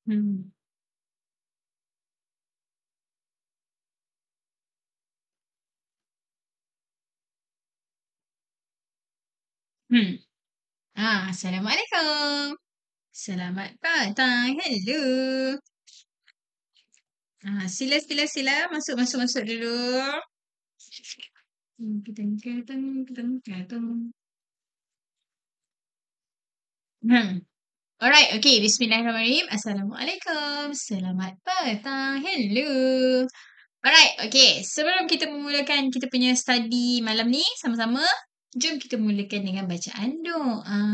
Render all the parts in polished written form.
Hmm. Hmm. Assalamualaikum. Selamat datang. Hello. Sila, sila, sila. Masuk, masuk, masuk dulu. Keteng, keteng, keteng, keteng. Hmm. Alright, okay. Bismillahirrahmanirrahim. Assalamualaikum. Selamat datang. Hello. Alright, okay. Sebelum kita memulakan kita punya study malam ni sama-sama, jom kita mulakan dengan bacaan doa.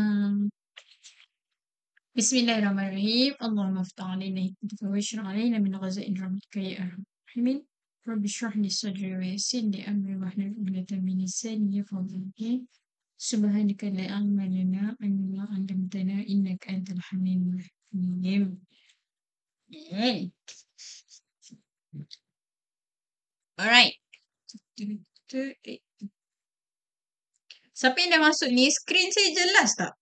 Bismillahirrahmanirrahim. Allahumma aftah alaina hikmatika wa yashra alaina min ghaza'in rahmatika ya arhamar rahimin. Rabbi shrah li sadri wa yassir li amri wahlul 'uqdatam min lisani yafqahu qawli. Subhanaka la ilma lana illa 'allamtana innaka antal halimul hakim. Alright. Siapa yang dah masuk ni, skrin saya jelas tak?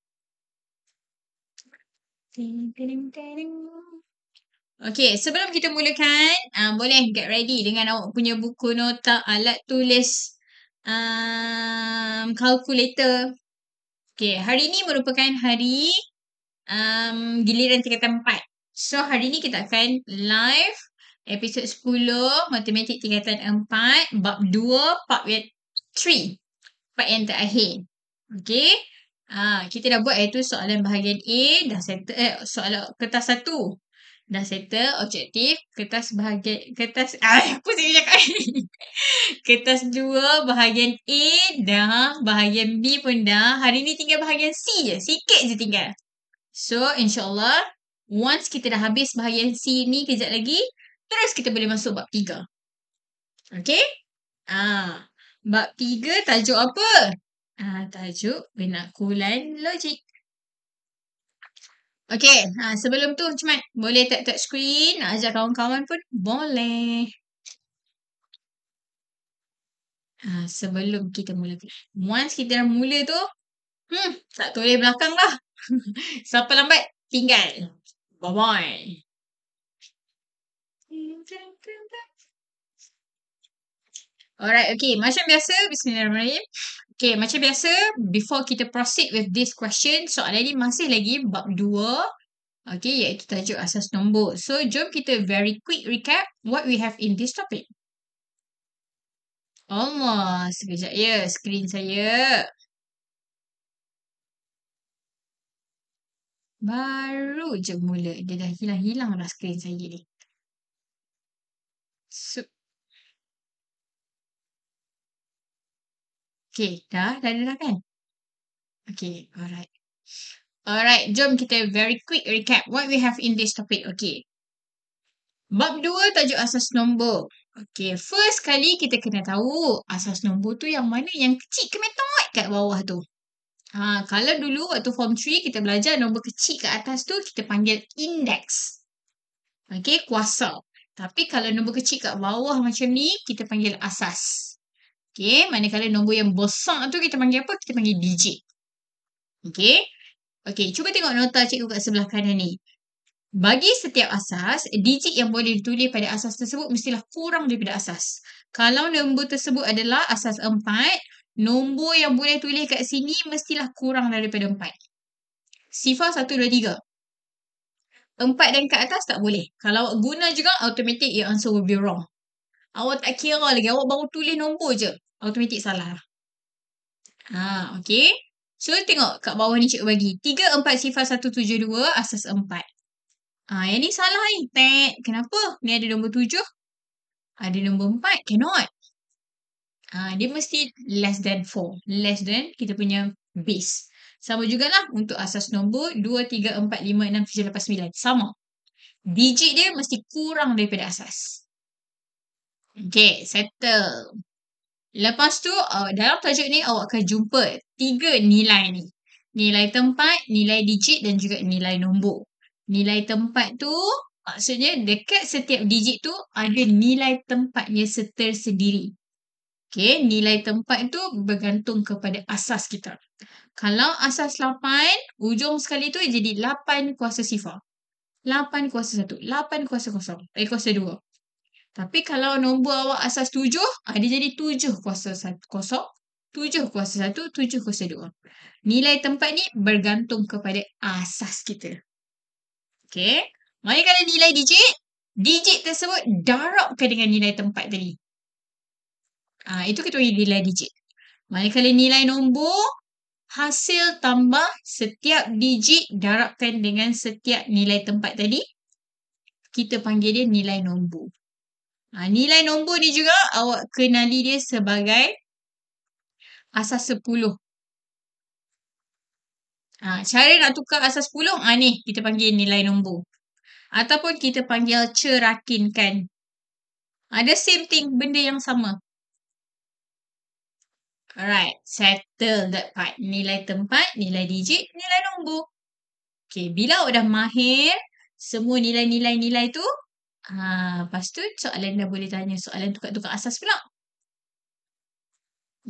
Okay, sebelum kita mulakan, boleh get ready dengan awak punya buku nota, alat tulis, calculator. Okay, hari ni merupakan hari giliran tingkatan 4. So, hari ni kita akan live episod 10, matematik tingkatan 4, bab 2, part 3. Part yang terakhir. Okay. Kita dah buat iaitu soalan bahagian A, dah settle, soalan kertas 1. Dah settle, objektif, kertas bahagian, apa saya cakap ni? Kertas 2, bahagian A dah, bahagian B pun dah. Hari ni tinggal bahagian C je, sikit je tinggal. So, insyaAllah, once kita dah habis bahagian C ni kejap lagi, terus kita boleh masuk bab 3. Okay? Bab 3 tajuk apa? Tajuk penakulan logik. Okay, sebelum tu cuma boleh tap screen, nak ajak kawan-kawan pun boleh. Sebelum kita mula. Once kita dah mula tu, tak tulis belakang lah. Siapa lambat, tinggal. Bye-bye. Alright, okay. Macam biasa, bismillahirrahmanirrahim. Okay, macam biasa, before kita proceed with this question, soalan ni masih lagi bab 2. Okay, iaitu tajuk asas nombor. So, jom kita very quick recap what we have in this topic. Sekejap ya, skrin saya. Baru je mula. Dia dah hilang-hilang dah skrin saya ni. Okay, dah kan? Okay, alright. Alright, jom kita very quick recap what we have in this topic. Okay. Bab 2 tajuk asas nombor. Okay, first kali kita kena tahu asas nombor tu yang mana yang kecil kemetot kat bawah tu. Kalau dulu waktu form 3 kita belajar nombor kecil kat atas tu kita panggil index. Okay, kuasa. Tapi kalau nombor kecil kat bawah macam ni kita panggil asas. Okay, manakala nombor yang besar tu kita panggil apa? Kita panggil digit. Okay. Okay, cuba tengok nota cikgu kat sebelah kanan ni. Bagi setiap asas, digit yang boleh ditulis pada asas tersebut mestilah kurang daripada asas. Kalau nombor tersebut adalah asas 4, nombor yang boleh tulis kat sini mestilah kurang daripada 4. Sifar 1, 2, 3. 4 dan kat atas tak boleh. Kalau awak guna juga, automatic your answer will be wrong. Awak tak kira lagi. Awak baru tulis nombor je. Automatic salah. Okay. So, tengok kat bawah ni cikgu bagi. 3, 4, sifar 1, 7, 2, asas 4. Yang ni salah ni. Kenapa? Ni ada nombor 7. Ada nombor 4. Cannot. Dia mesti less than 4. Less than kita punya base. Sama jugalah untuk asas nombor 2, 3, 4, 5, 6, 7, 8, 9. Sama. Digit dia mesti kurang daripada asas. Okay, settle. Lepas tu, dalam tajuk ni awak akan jumpa 3 nilai ni. Nilai tempat, nilai digit dan juga nilai nombor. Nilai tempat tu, maksudnya dekat setiap digit tu ada nilai tempatnya tersendiri. Okay, nilai tempat tu bergantung kepada asas kita. Kalau asas 8, ujung sekali tu jadi 8 kuasa sifar. 8 kuasa 1. 8 kuasa kosong. Kuasa 2. Tapi kalau nombor awak asas 7, dia jadi 7 kuasa 1 kosong, 7 kuasa 1, 7 kuasa 2. Nilai tempat ni bergantung kepada asas kita. Okey. Manakala nilai digit, digit tersebut darabkan dengan nilai tempat tadi. Itu kita panggil nilai digit. Manakala nilai nombor, hasil tambah setiap digit darabkan dengan setiap nilai tempat tadi, kita panggil dia nilai nombor. Nilai nombor ni juga awak kenali dia sebagai asas 10. Cara nak tukar asas 10, ni kita panggil nilai nombor. Ataupun kita panggil cerakinkan. The same thing, benda yang sama. Alright, settle that part. Nilai tempat, nilai digit, nilai nombor. Okay, bila awak dah mahir semua nilai-nilai tu, lepas tu soalan dah boleh tanya soalan tukar-tukar asas pula.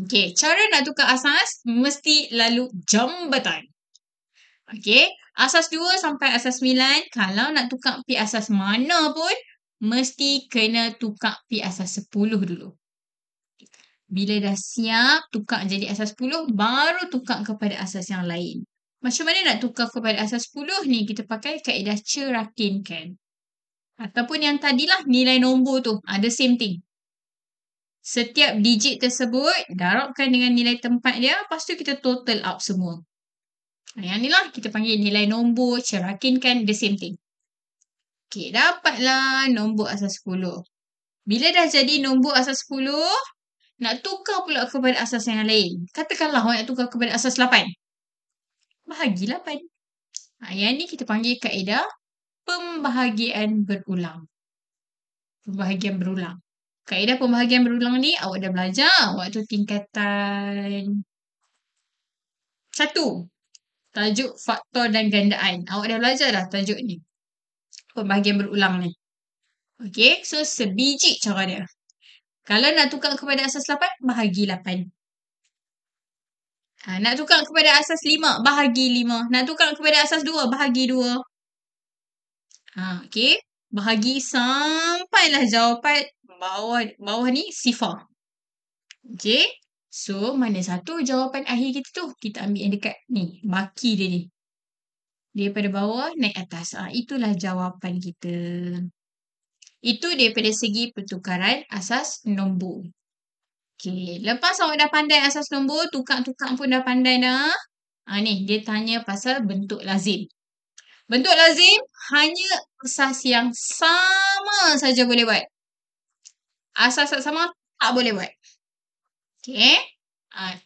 Okay, cara nak tukar asas mesti lalu jambatan. Okay, asas 2 sampai asas 9, kalau nak tukar pi asas mana pun, mesti kena tukar pi asas 10 dulu. Bila dah siap tukar jadi asas 10, baru tukar kepada asas yang lain. Macam mana nak tukar kepada asas 10 ni? Kita pakai kaedah cerakinkan. Ataupun yang tadilah nilai nombor tu, the same thing. Setiap digit tersebut darabkan dengan nilai tempat dia, lepas tu kita total up semua. Yang ni lah kita panggil nilai nombor, cerakinkan, the same thing. Okay, dapatlah nombor asas 10. Bila dah jadi nombor asas 10, nak tukar pula kepada asas yang lain. Katakanlah awak nak tukar kepada asas 8. Bahagi 8. Yang ni kita panggil kaedah pembahagian berulang. Pembahagian berulang. Kaedah pembahagian berulang ni awak dah belajar waktu tingkatan 1. Tajuk faktor dan gandaan. Awak dah belajar dah tajuk ni. Pembahagian berulang ni. Okay, so sebiji cara dia. Kalau nak tukar kepada asas 8, bahagi 8. Nak tukar kepada asas 5, bahagi 5. Nak tukar kepada asas 2, bahagi 2. Okay. Bahagi sampailah jawapan bawah ni sifar. Okay. So, mana satu jawapan akhir kita tu? Kita ambil yang dekat ni. Baki dia ni. Daripada bawah naik atas. Itulah jawapan kita. Itu daripada segi pertukaran asas nombor. Okay. Lepas awak dah pandai asas nombor, tukar-tukar pun dah pandai dah. Ni, dia tanya pasal bentuk lazim. Bentuk lazim hanya asas yang sama saja boleh buat. Asas yang sama tak boleh buat. Okay.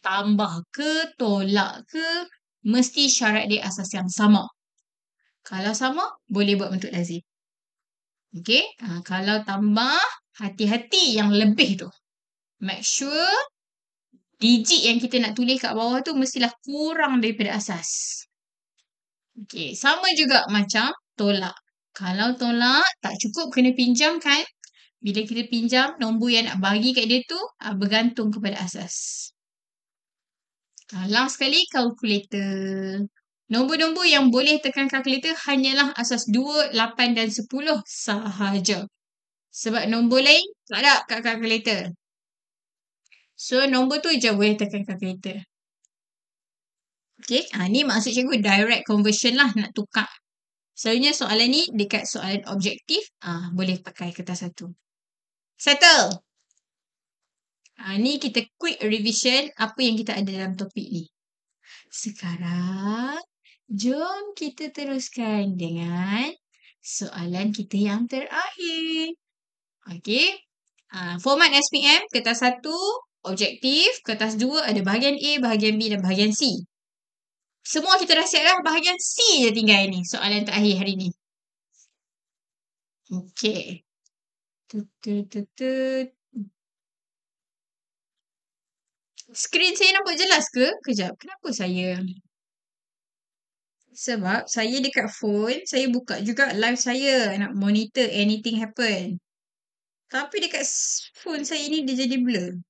Tambah ke, tolak ke, mesti syarat dia asas yang sama. Kalau sama, boleh buat bentuk lazim. Okay. Kalau tambah, hati-hati yang lebih tu. Make sure digit yang kita nak tulis kat bawah tu mestilah kurang daripada asas. Okay. Sama juga macam tolak. Kalau tolak, tak cukup kena pinjam kan? Bila kita pinjam, nombor yang nak bagi kat dia tu bergantung kepada asas. Last sekali, kalkulator. Nombor-nombor yang boleh tekan kalkulator hanyalah asas 2, 8 dan 10 sahaja. Sebab nombor lain tak ada kat kalkulator. So, nombor tu je boleh tekan kalkulator. Okay, ni maksud cikgu direct conversion lah nak tukar. Selalunya soalan ni dekat soalan objektif, boleh pakai kertas satu. Settle! Ni kita quick revision apa yang kita ada dalam topik ni. Sekarang, jom kita teruskan dengan soalan kita yang terakhir. Okay. Format SPM, kertas 1, objektif, kertas 2 ada bahagian A, bahagian B dan bahagian C. Semua kita dah siap dah, bahagian C je tinggal ni, soalan terakhir hari ni. Okay. Skrin saya nampak jelas ke? Kejap, kenapa saya? Sebab saya dekat phone, saya buka juga live saya nak monitor anything happen. Tapi dekat phone saya ni dia jadi blur.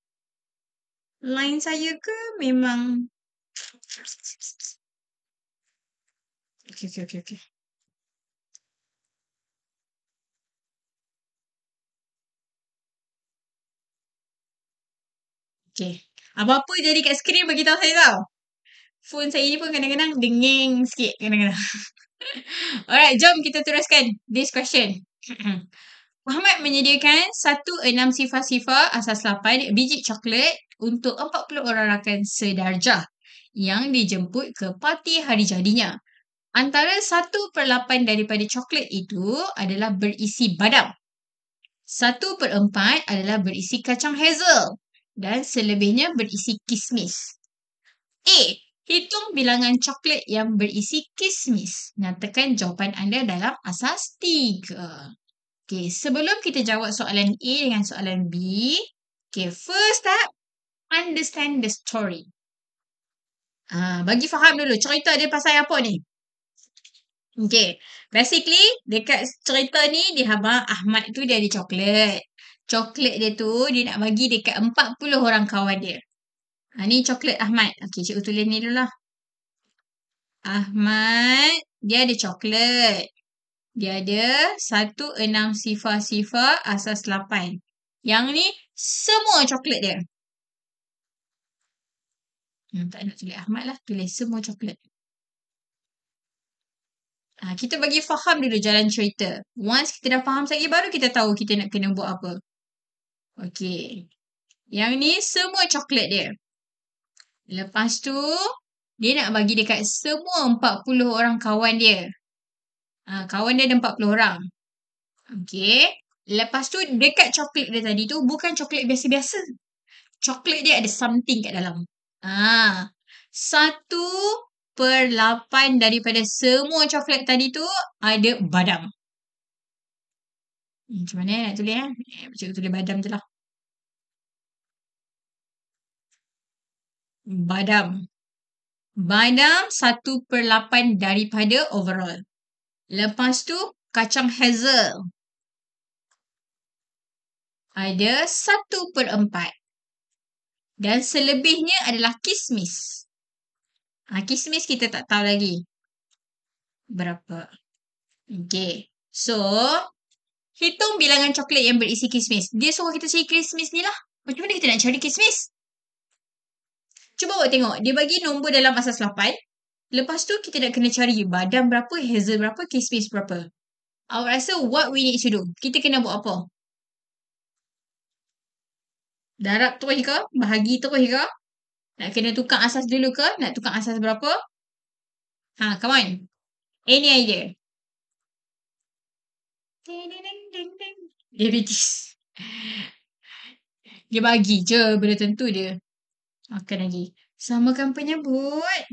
Line saya ke memang... Okay. Okay. Apa-apa jadi kat skrin bagi tahu saya tau. Phone saya ni pun kadang-kadang dengeng sikit kadang-kadang. Alright, jom kita teruskan this question. Muhammad menyediakan 16 sifar-sifar asas 8 biji coklat untuk 40 orang rakan sedarjah yang dijemput ke parti hari jadinya. Antara 1/8 daripada coklat itu adalah berisi badam. 1/4 adalah berisi kacang hazel dan selebihnya berisi kismis. A. Hitung bilangan coklat yang berisi kismis. Nyatakan jawapan anda dalam asas 3. Okay, sebelum kita jawab soalan A dengan soalan B, okay, first step, understand the story. Bagi faham dulu, cerita dia pasal apa ni? Okay, basically, dekat cerita ni, abang Ahmad tu dia ada coklat. Coklat dia tu, dia nak bagi dekat 40 orang kawan dia. Ni coklat Ahmad. Okay, cikgu tulis ni dulu lah. Ahmad, dia ada coklat. Dia ada 16 sifar-sifar asas 8. Yang ni semua coklat dia. Tak nak tulis Ahmad lah. Tulis semua coklat. Kita bagi faham dulu jalan cerita. Once kita dah faham sekali, baru kita tahu kita nak kena buat apa. Okay. Yang ni semua coklat dia. Lepas tu, dia nak bagi dekat semua 40 orang kawan dia. Kawan dia ada 40 orang. Okay. Lepas tu, dekat coklat dia tadi tu, bukan coklat biasa-biasa. Coklat dia ada something kat dalam. 1/8 daripada semua coklat tadi tu ada badam. Macam mana nak tulis? Cikgu tulis badam je lah. Badam. Badam 1/8 daripada overall. Lepas tu, kacang hazel. Ada 1/4. Dan selebihnya adalah kismis. Kismis kita tak tahu lagi berapa. Okay. So, hitung bilangan coklat yang berisi kismis. Dia suruh kita cari kismis ni lah. Macam mana kita nak cari kismis? Cuba awak tengok. Dia bagi nombor dalam asas 8. Lepas tu, kita nak kena cari badam berapa, hazel berapa, kismis berapa. Awak rasa what we need to do? Kita kena buat apa? Darab terus ke? Bahagi terus ke? Nak kena tukar asas dulu ke? Nak tukar asas berapa? Come on. Any idea? Diabetes. Dia bagi je. Benda tentu dia. Makan lagi. Samakan penyebut.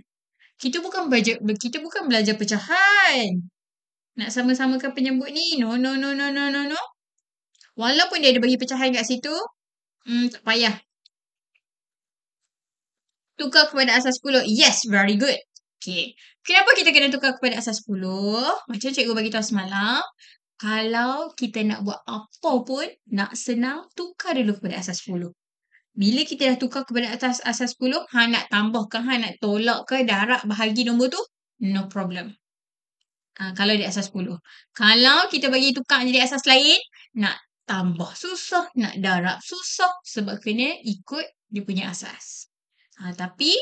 Kita bukan belajar pecahan. Nak sama-samakan penyebut ni. No. Walaupun dia ada bagi pecahan kat situ. Tak payah. Tukar kepada asas 10. Yes, very good. Okay. Kenapa kita kena tukar kepada asas 10? Macam cikgu bagi tahu semalam. Kalau kita nak buat apa pun, nak senang, tukar dulu kepada asas 10. Bila kita dah tukar kepada asas 10, nak tambah ke, nak tolak ke, darab, bahagi nombor tu, no problem. Kalau di asas 10. Kalau kita bagi tukar jadi asas lain, nak tambah susah, nak darab susah sebab kena ikut dia punya asas. Tapi,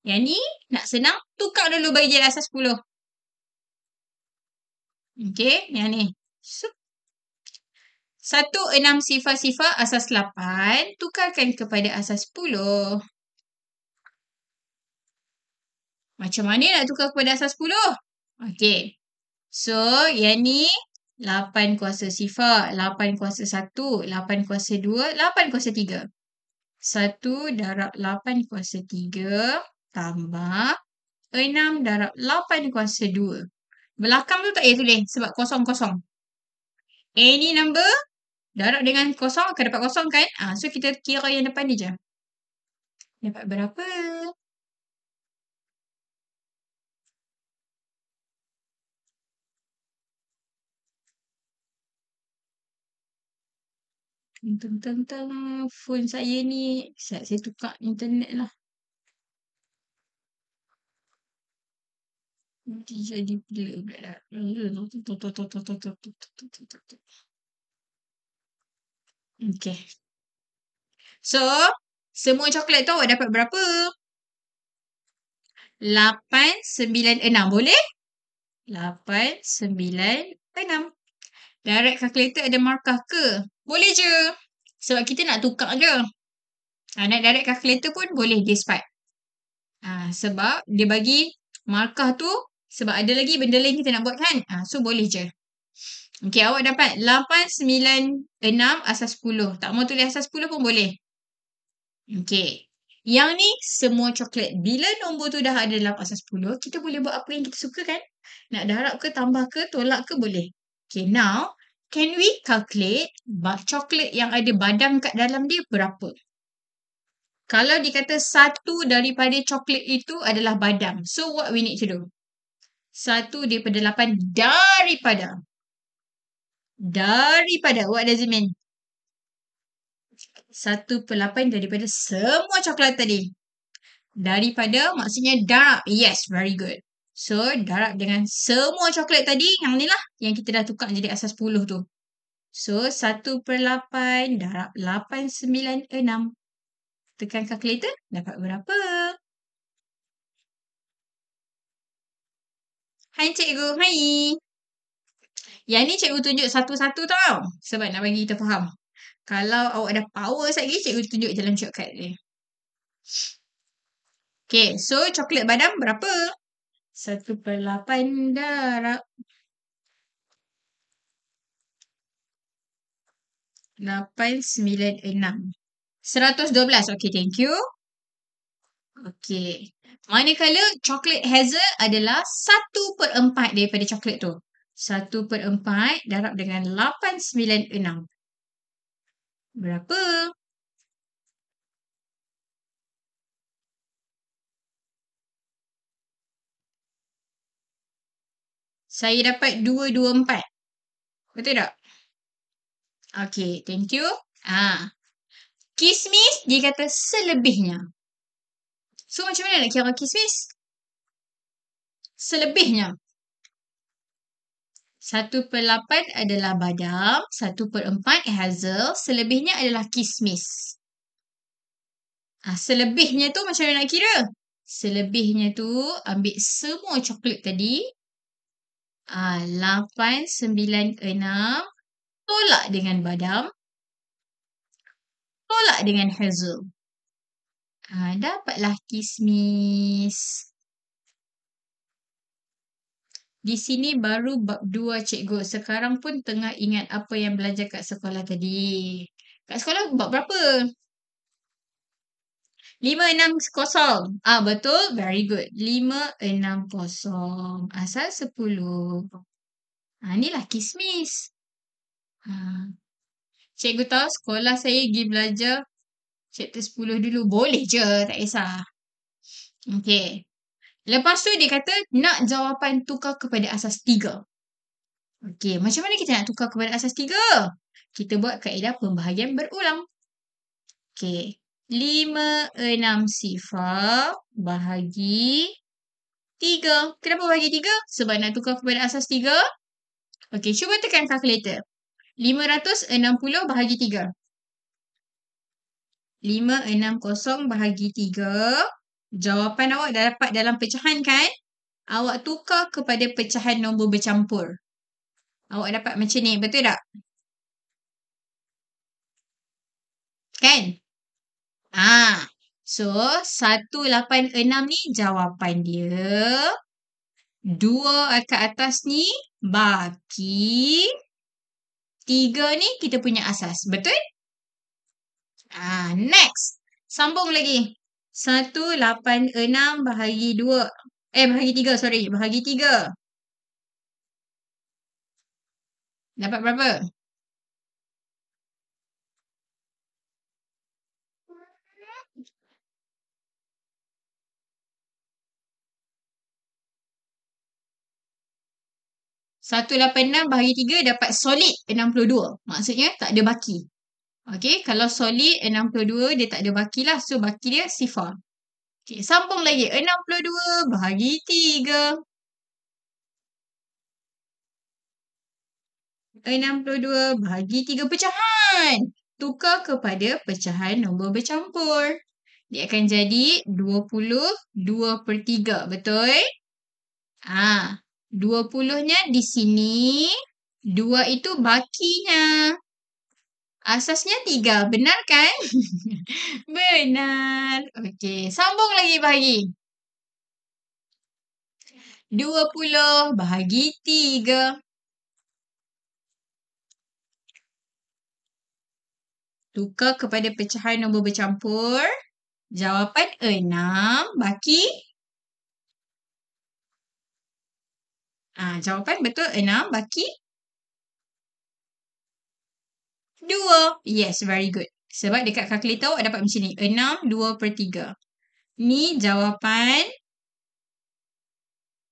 yang ni nak senang, tukar dulu bagi jadi asas 10. Okay, yang ni. 16 sifar-sifar asas 8, tukarkan kepada asas 10. Macam mana nak tukar kepada asas 10? Okay. So, yang ni 8 kuasa sifar, 8 kuasa 1, 8 kuasa 2, 8 kuasa 3. 1 darab 8 kuasa 3 tambah 6 darab 8 kuasa 2. Belakang tu tak payah tulis sebab kosong-kosong. Any number darab dengan kosong akan dapat kosong kan? So kita kira yang depan ni je. Dapat berapa? Tentang phone saya ni. Saya tukar internet lah. Nanti jadi bila pula dah. Okay. So, Semua coklat tu awak dapat berapa? 896. Boleh? 896. Direct calculator ada markah ke? Boleh je. Sebab kita nak tukar je. Nak direct calculator pun boleh this part. Sebab dia bagi markah tu sebab ada lagi benda lain kita nak buat kan? So boleh je. Okey, awak dapat 896 asas 10. Tak mau tulis asas 10 pun boleh. Okey. Yang ni semua coklat. Bila nombor tu dah ada dalam asas 10, kita boleh buat apa yang kita suka kan? Nak darab ke, tambah ke, tolak ke, boleh. Okay, now, can we calculate coklat yang ada badam kat dalam dia berapa? Kalau dikata satu daripada coklat itu adalah badam. So, what we need to do? 1 daripada 8 daripada. Daripada. What does it mean? 1/8 daripada semua coklat tadi. Daripada maksudnya darab. Yes, very good. So, darab dengan semua coklat tadi. Yang ni lah. Yang kita dah tukar jadi asas 10 tu. So, 1/8 darab 896. Tekan kalkulator. Dapat berapa? Hai cikgu. Hai. Yang ni cikgu tunjuk satu-satu tau. Sebab nak bagi kita faham. Kalau awak ada power lagi, cikgu tunjuk jalan shortcut dia. Okay, so coklat badam berapa? 1/8 darab 896. 112. Okay, thank you. Okay. Manakala coklat hazel adalah 1/4 daripada coklat tu. 1/4 darab dengan 896. Berapa? Saya dapat 224. Betul tak? Okay, thank you. Kismis dia kata selebihnya. So, macam mana nak kira kismis? Selebihnya. 1/8 adalah badam, 1/4 hazel, selebihnya adalah kismis. Selebihnya tu macam mana nak kira? Selebihnya tu ambil semua coklat tadi. 896 tolak dengan badam. Tolak dengan hazel. Dapatlah kismis. Di sini baru bab 2 cikgu. Sekarang pun tengah ingat apa yang belajar kat sekolah tadi. Kat sekolah bab berapa? 560. Betul. Very good. 560. Asal 10. Inilah kismis. Cikgu tahu sekolah saya pergi belajar chapter 10 dulu. Boleh je. Tak kisah. Okay. Lepas tu dia kata nak jawapan tukar kepada asas 3. Okay. Macam mana kita nak tukar kepada asas 3? Kita buat kaedah pembahagian berulang. Okay. 5/6 sifar bahagi 3. Kenapa bahagi 3? Sebab nak tukar kepada asas 3. Okay. Cuba tekan kalkulator. 560 bahagi 3. 560 bahagi 3. Jawapan awak dah dapat dalam pecahan kan? Awak tukar kepada pecahan nombor bercampur. Awak dapat macam ni. Betul tak? Kan? So, 186 ni jawapan dia. 2 kat atas ni bagi 3 ni kita punya asas. Betul? Next. Sambung lagi. 186 bahagi 2. Bahagi 3, sorry. Bahagi 3. Dapat berapa? Satu 186 bahagi 3 dapat solid 62. Maksudnya tak ada baki. Okay, kalau solid 62 dia tak ada baki lah. So, baki dia sifar. Okay, sambung lagi. 62 bahagi 3. 62 bahagi 3 pecahan. tukar kepada pecahan nombor bercampur. Dia akan jadi 22/3. Betul? 20-nya di sini. 2 itu bakinya. Asasnya 3. Benar kan? Benar. Okey. Sambung lagi bahagi. 20 bahagi 3. Tukar kepada pecahan nombor bercampur. Jawapan 6 baki. Jawapan betul 6 baki 2. Yes, very good. Sebab dekat kalkulator awak dapat macam ni. 6, 2/3. Ni jawapan.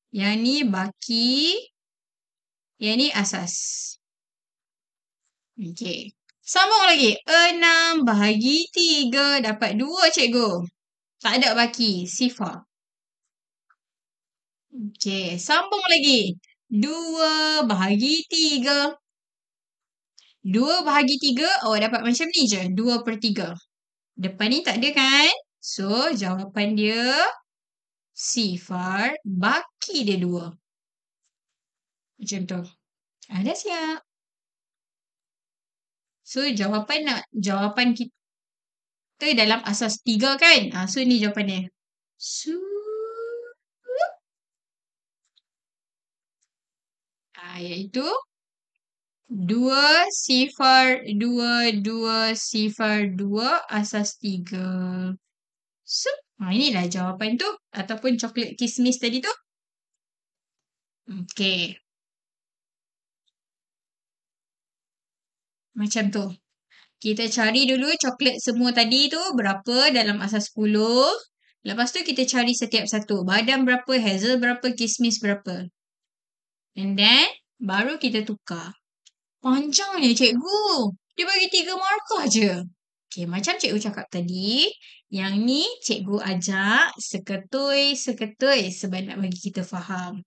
Yang ni baki. Yang ni asas. Okey. Sambung lagi. 6 bahagi 3. Dapat 2, cikgu. Tak ada baki. Sifar. Okey. Sambung lagi. 2 bahagi 3. 2 bahagi 3 awak dapat macam ni je. 2/3. Depan ni tak ada kan? So, jawapan dia sifar. Baki dia 2. Macam tu. Dah siap. So, jawapan kita dalam asas 3 kan? So, ni jawapan dia. Iaitu 2/2/2 asas 3. So, inilah jawapan tu. Ataupun coklat kismis tadi tu. Okey. Macam tu. Kita cari dulu coklat semua tadi tu berapa dalam asas 10. Lepas tu kita cari setiap satu. Badam berapa, hazel berapa, kismis berapa. And then, baru kita tukar. Panjangnya cikgu. Dia bagi 3 markah je. Okay, macam cikgu cakap tadi, yang ni cikgu ajak seketui-seketui sebab nak bagi kita faham.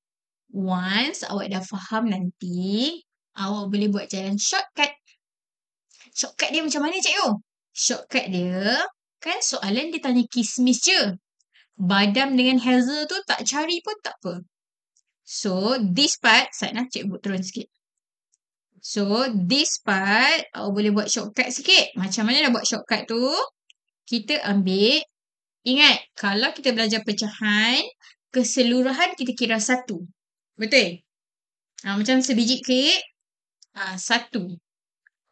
Once awak dah faham nanti, awak boleh buat jalan shortcut. Shortcut dia macam mana cikgu? Shortcut dia, kan soalan dia tanya kismis je. Badam dengan hazel tu tak cari pun tak apa. So, this part, Satnah cikgu turun sikit. So, this part, awak boleh buat shortcut sikit. Macam mana nak buat shortcut tu? Kita ambil, ingat, kalau kita belajar pecahan, keseluruhan kita kira 1. Betul? Macam sebiji kek, 1.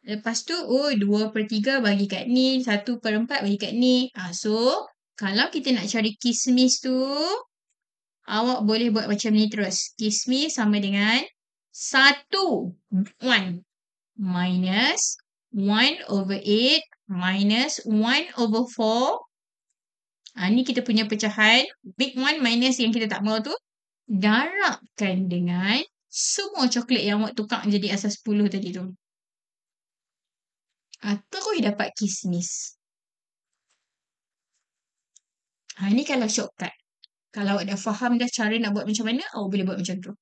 Lepas tu, 2/3 bagi kat ni, 1/4 bagi kat ni. So, kalau kita nak cari kismis tu, awak boleh buat macam ni terus. Kismis sama dengan 1 minus 1/8 minus 1/4. Ni kita punya pecahan. Big 1 minus yang kita tak mahu tu. Darabkan dengan semua coklat yang awak tukar jadi asas 10 tadi tu. Terus dapat kismis. Ni kalau shortcut. Kalau awak dah faham dah cara nak buat macam mana, awak boleh buat macam tu.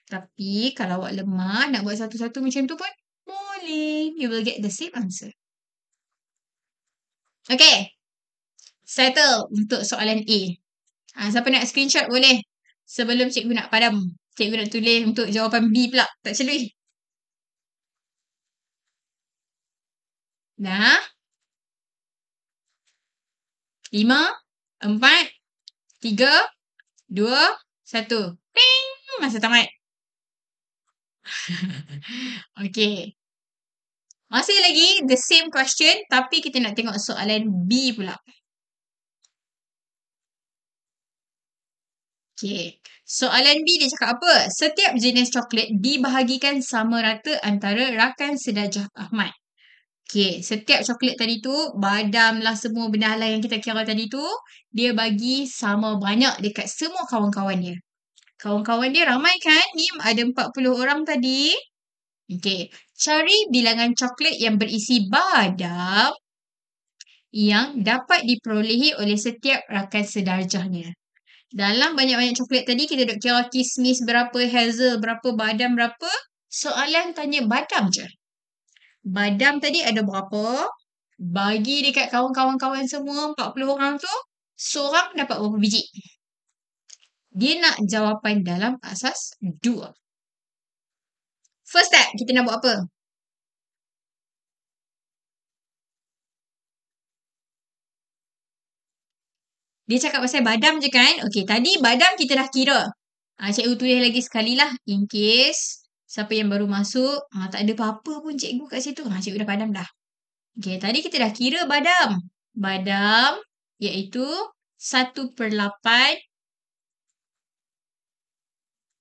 Tapi kalau awak lemah nak buat satu-satu macam tu pun boleh. You will get the same answer. Okay. Settle untuk soalan A. Siapa nak screenshot boleh. Sebelum cikgu nak padam. Cikgu nak tulis untuk jawapan B pula. Tak celui. Dah. 5, 4, 3, 2, 1. Ping! Masa tamat. Okay. Masih lagi the same question tapi kita nak tengok soalan B pula. Okay. Soalan B dia cakap apa? Setiap jenis coklat dibahagikan sama rata antara rakan sedarjah Ahmad. Okay. Setiap coklat tadi tu, badam lah semua benda halal yang kita kira tadi tu, dia bagi sama banyak dekat semua kawan-kawan dia. Kawan-kawan dia ramai kan? Ni ada 40 orang tadi. Okay. Cari bilangan coklat yang berisi badam yang dapat diperolehi oleh setiap rakan sedarjahnya. Dalam banyak-banyak coklat tadi, kita duk kira kismis berapa, hazel berapa, badam berapa. Soalan tanya badam je. Badam tadi ada berapa? Bagi dekat kawan-kawan semua 40 orang tu, seorang dapat berapa biji? Dia nak jawapan dalam asas 2. First step, kita nak buat apa? Dia cakap pasal badam je kan? Okey, tadi badam kita dah kira. Cikgu tulis lagi sekali lah. In case siapa yang baru masuk, tak ada apa-apa pun cikgu kat situ. Cikgu dah padam dah. Okey, tadi kita dah kira badam. Badam iaitu 1/8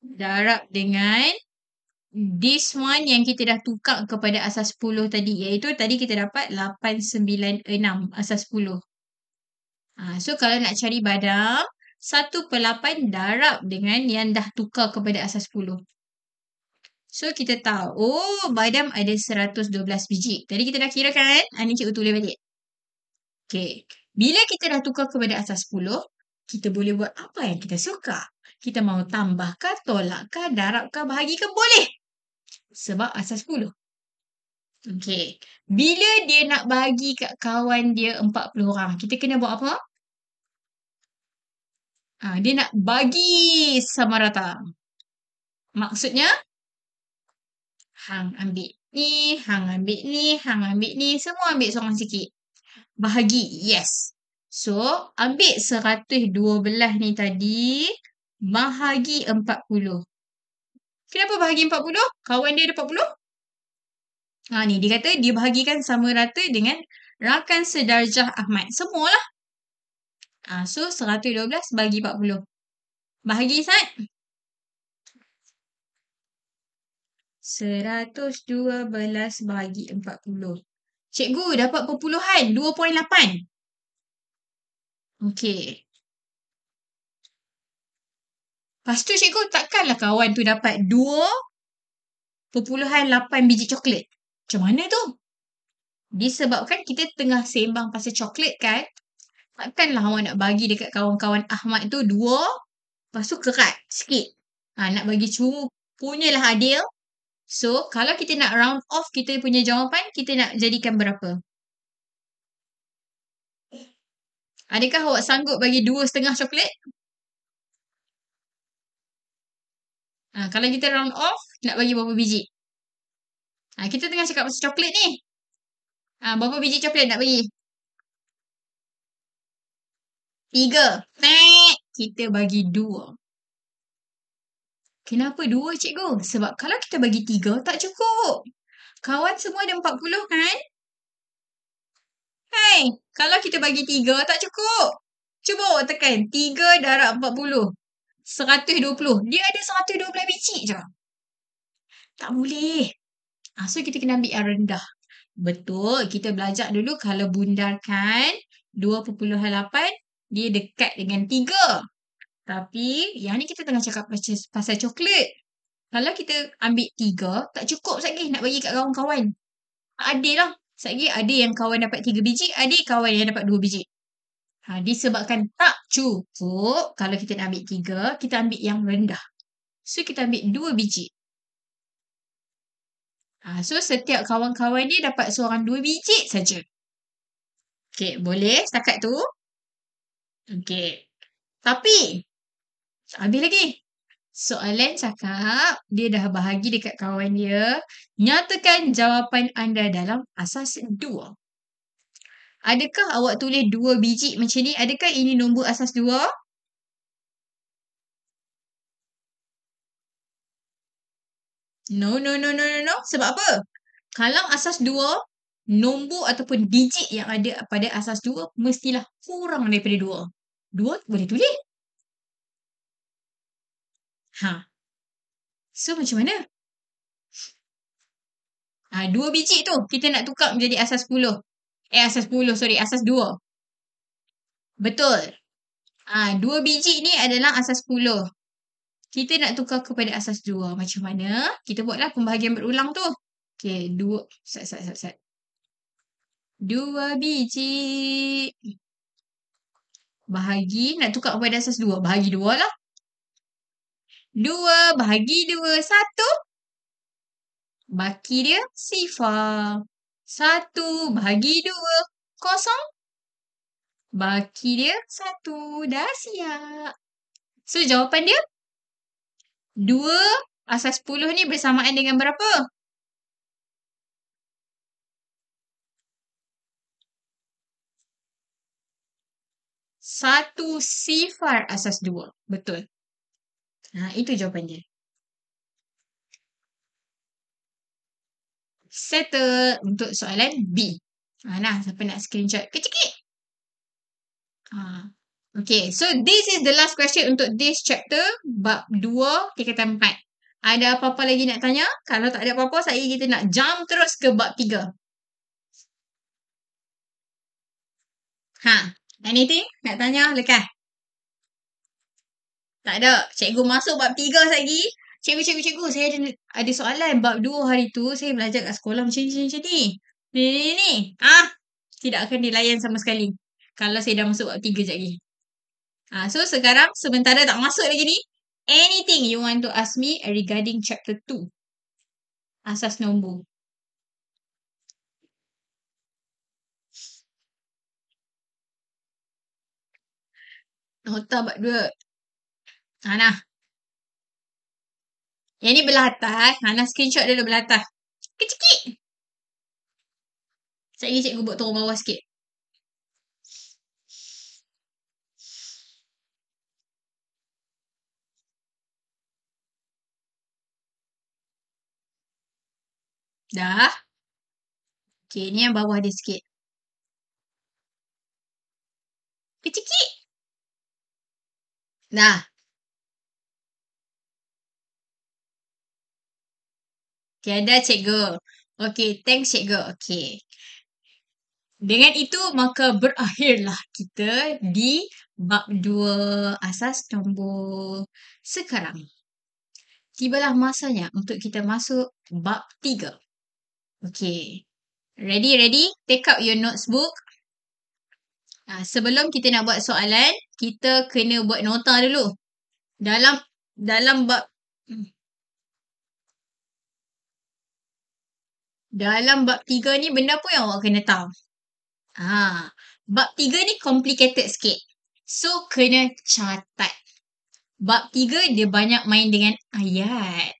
darab dengan this one yang kita dah tukar kepada asas 10 tadi. Iaitu tadi kita dapat 896 asas 10. So kalau nak cari badam, 1/8 darab dengan yang dah tukar kepada asas 10. So kita tahu, badam ada 112 biji. Tadi kita dah kira kan? Ni cikgu tulis balik. Okay. Bila kita dah tukar kepada asas 10, kita boleh buat apa yang kita suka. Kita mau tambahkah, tolakkah, darabkah, bahagikah? Boleh. Sebab asas 10. Okay. Bila dia nak bagi kat kawan dia 40 orang, kita kena buat apa? Dia nak bagi sama rata. Maksudnya, hang ambil ni, hang ambil ni, hang ambil ni. Semua ambil seorang sikit. Bahagi, yes. So, ambil 112 ni tadi, bahagi 40. Kenapa bahagi 40? Kawan dia ada 40? Ni, dia kata dia bahagikan sama rata dengan rakan sedarjah Ahmad. Semualah. So, 112 bagi 40. Bahagi, Sat? 112 bagi 40. Cikgu dapat perpuluhan 2.8. Okey. Lepas tu cikgu takkanlah kawan tu dapat 2.8 biji coklat. Macam mana tu? Disebabkan kita tengah sembang pasal coklat kan? Takkanlah awak nak bagi dekat kawan-kawan Ahmad tu 2. Lepas tu kerat sikit. Nak bagi cuma punyalah adil. So, kalau kita nak round off kita punya jawapan, kita nak jadikan berapa? Adakah awak sanggup bagi 2.5 coklat? Kalau kita round off, nak bagi berapa biji? Kita tengah cakap pasal coklat ni. Berapa biji coklat nak bagi? 3. Kita bagi 2. Kenapa 2, cikgu? Sebab kalau kita bagi 3, tak cukup. Kawan semua ada 40 kan? Kalau kita bagi 3, tak cukup. Cuba awak tekan 3 darab 40. 120. Dia ada 112 biji je. Tak boleh. So, kita kena ambil yang rendah. Betul. Kita belajar dulu kalau bundarkan 2.8, dia dekat dengan 3. Tapi, yang ni kita tengah cakap pasal coklat. Kalau kita ambil 3, tak cukup lagi nak bagi kat kawan-kawan. Adil lah. Lagi ada yang kawan dapat 3 biji, ada kawan yang dapat 2 biji. Disebabkan tak cukup, kalau kita nak ambil 3, kita ambil yang rendah. So, kita ambil 2 biji. So, setiap kawan-kawan dia dapat seorang 2 biji saja. Okay, boleh setakat tu? Okay. Tapi, habis lagi. Soalan cakap, dia dah bahagi dekat kawan dia. Nyatakan jawapan anda dalam asas 2. Adakah awak tulis 2 biji macam ni? Adakah ini nombor asas 2? No. Sebab apa? Kalau asas 2, nombor ataupun digit yang ada pada asas 2 mestilah kurang daripada 2. 2 boleh tulis. So, macam mana? 2 biji tu kita nak tukar menjadi asas 10. Asas 10, sorry. Asas 2. Betul. 2 biji ni adalah asas 10. Kita nak tukar kepada asas 2. Macam mana? Kita buatlah pembahagian berulang tu. Okay, 2. Sat. 2 biji. Bahagi, nak tukar kepada asas 2. Bahagi 2 lah. 2 bahagi 2, 1. Baki dia, sifar. 1 bagi 2, kosong. Baki dia 1. Dah siap. So, jawapan dia 2 asas 10 ni bersamaan dengan berapa? 1 sifar asas 2. Betul. Itu jawapan dia. Settle untuk soalan B. Nah, siapa nak screenshot? Kecil-kecil. Okay, so this is the last question untuk this chapter. Bab 2, tingkatan 4. Ada apa-apa lagi nak tanya? Kalau tak ada apa-apa, kita nak jump terus ke bab 3. Anything? Nak tanya? Lekas. Tak ada. Cikgu masuk bab 3 lagi. Cikgu, saya ada soalan. Bab 2 hari tu, saya belajar kat sekolah macam ni. Ni. Tidak akan dilayan sama sekali. Kalau saya dah masuk bab 3 sekejap lagi. So, sekarang, sementara tak masuk lagi ni, anything you want to ask me regarding chapter 2. Asas nombor. Nota bab 2. Nah. Yang ni belah atas. Hana screenshot dulu belah atas. Kecil-kecil. Sekejap lagi cikgu buat turun bawah sikit. Dah. Okay, ni yang bawah dia sikit. Kecil-kecil. Dah. Tiada cikgu. Okay, thanks cikgu. Okay. Dengan itu, maka berakhirlah kita di bab 2 asas nombor sekarang. Tibalah masanya untuk kita masuk bab 3. Okay. Ready? Take out your notebook. Sebelum kita nak buat soalan, kita kena buat nota dulu. Dalam bab Dalam bab 3 ni benda apa yang awak kena tahu? Bab 3 ni complicated sikit. So, kena catat. Bab 3 dia banyak main dengan ayat.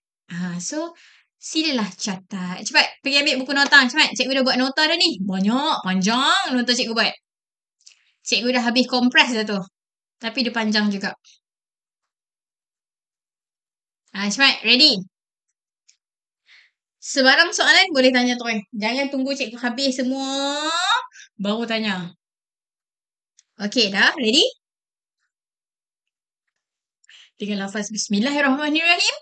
So, silalah catat. Cepat, pergi ambil buku nota. Cepat, cikgu dah buat nota dah ni. Banyak, panjang nota cikgu buat. Cikgu dah habis kompres dah tu. Tapi dia panjang juga. Cepat, ready? Sebarang soalan boleh tanya tu. Jangan tunggu cikgu habis semua baru tanya. Okay, dah? Ready? Dengan lafaz Bismillahirrahmanirrahim.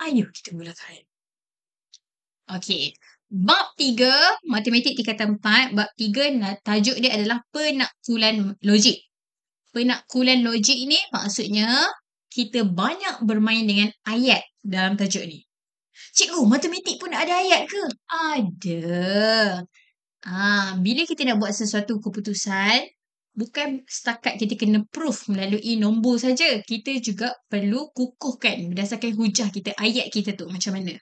Ayo kita mulakan. Okay. Bab 3, matematik tingkatan 4. Bab 3, tajuk dia adalah penakkulan logik. Penakkulan logik ni maksudnya kita banyak bermain dengan ayat dalam tajuk ni. Cikgu, matematik pun ada ayat ke? Ada. Bila kita nak buat sesuatu keputusan, bukan setakat kita kena proof melalui nombor saja. Kita juga perlu kukuhkan berdasarkan hujah kita, ayat kita tu macam mana.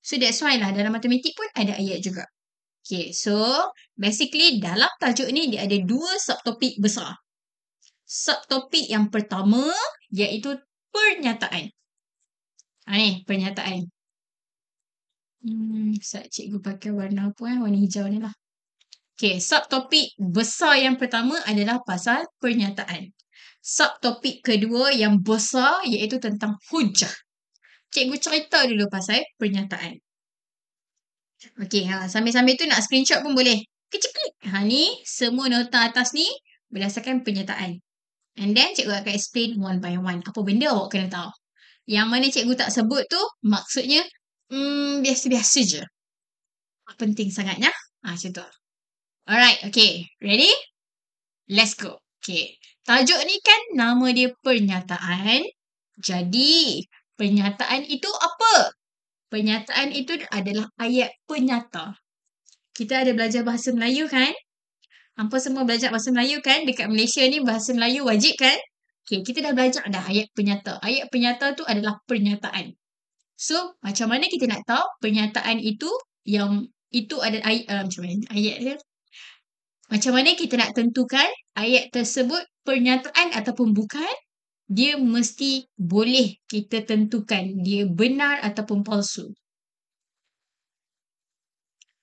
So that's why lah dalam matematik pun ada ayat juga. Okay, so basically dalam tajuk ni dia ada 2 subtopik besar. Subtopik yang pertama iaitu pernyataan. Ni pernyataan. Cikgu pakai warna apa warna hijau ni lah. Okay, subtopik besar yang pertama adalah pasal pernyataan. Subtopik kedua yang besar iaitu tentang hujah. Cikgu cerita dulu pasal pernyataan. Okay, sambil-sambil tu nak screenshot pun boleh. Kecil-kecil. Ni semua nota atas ni berdasarkan pernyataan. And then cikgu akan explain one by one. Apa benda awak kena tahu. Yang mana cikgu tak sebut tu maksudnya biasa-biasa je. Penting sangatnya. Macam tu. Alright, okay. Ready? Let's go. Okay. Tajuk ni kan nama dia pernyataan. Jadi, pernyataan itu apa? Pernyataan itu adalah ayat penyata. Kita ada belajar bahasa Melayu kan? Hampa semua belajar bahasa Melayu kan? Dekat Malaysia ni bahasa Melayu wajib kan? Okay, kita dah belajar dah ayat penyata. Ayat penyata tu adalah pernyataan. So, macam mana kita nak tahu pernyataan itu yang itu ada macam mana ayat dia? Macam mana kita nak tentukan ayat tersebut pernyataan ataupun bukan? Dia mesti boleh kita tentukan dia benar ataupun palsu.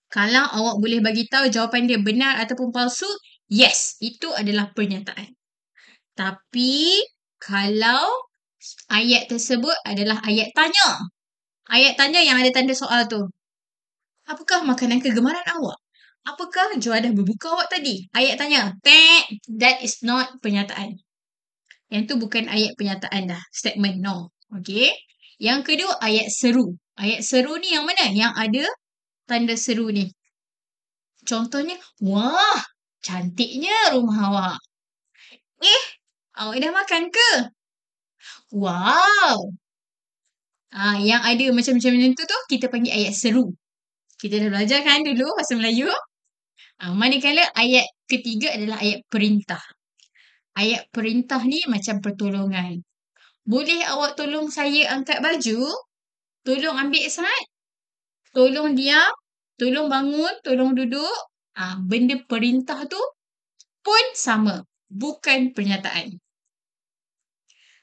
Kalau awak boleh bagi tahu jawapan dia benar ataupun palsu, yes, itu adalah pernyataan. Tapi kalau ayat tersebut adalah ayat tanya. Ayat tanya yang ada tanda soal tu. Apakah makanan kegemaran awak? Apakah juadah berbuka awak tadi? Ayat tanya. That is not pernyataan. Yang tu bukan ayat pernyataan dah. Statement, no. Okay. Yang kedua, ayat seru. Ayat seru ni yang mana? Yang ada tanda seru ni. Contohnya, wah, cantiknya rumah awak. Awak dah makan ke? Wow. Yang ada macam-macam tu kita panggil ayat seru. Kita dah belajar kan dulu bahasa Melayu. Manakala ayat ketiga adalah ayat perintah. Ayat perintah ni macam pertolongan. Boleh awak tolong saya angkat baju? Tolong ambil sad? Tolong diam? Tolong bangun? Tolong duduk? Benda perintah tu pun sama. Bukan pernyataan.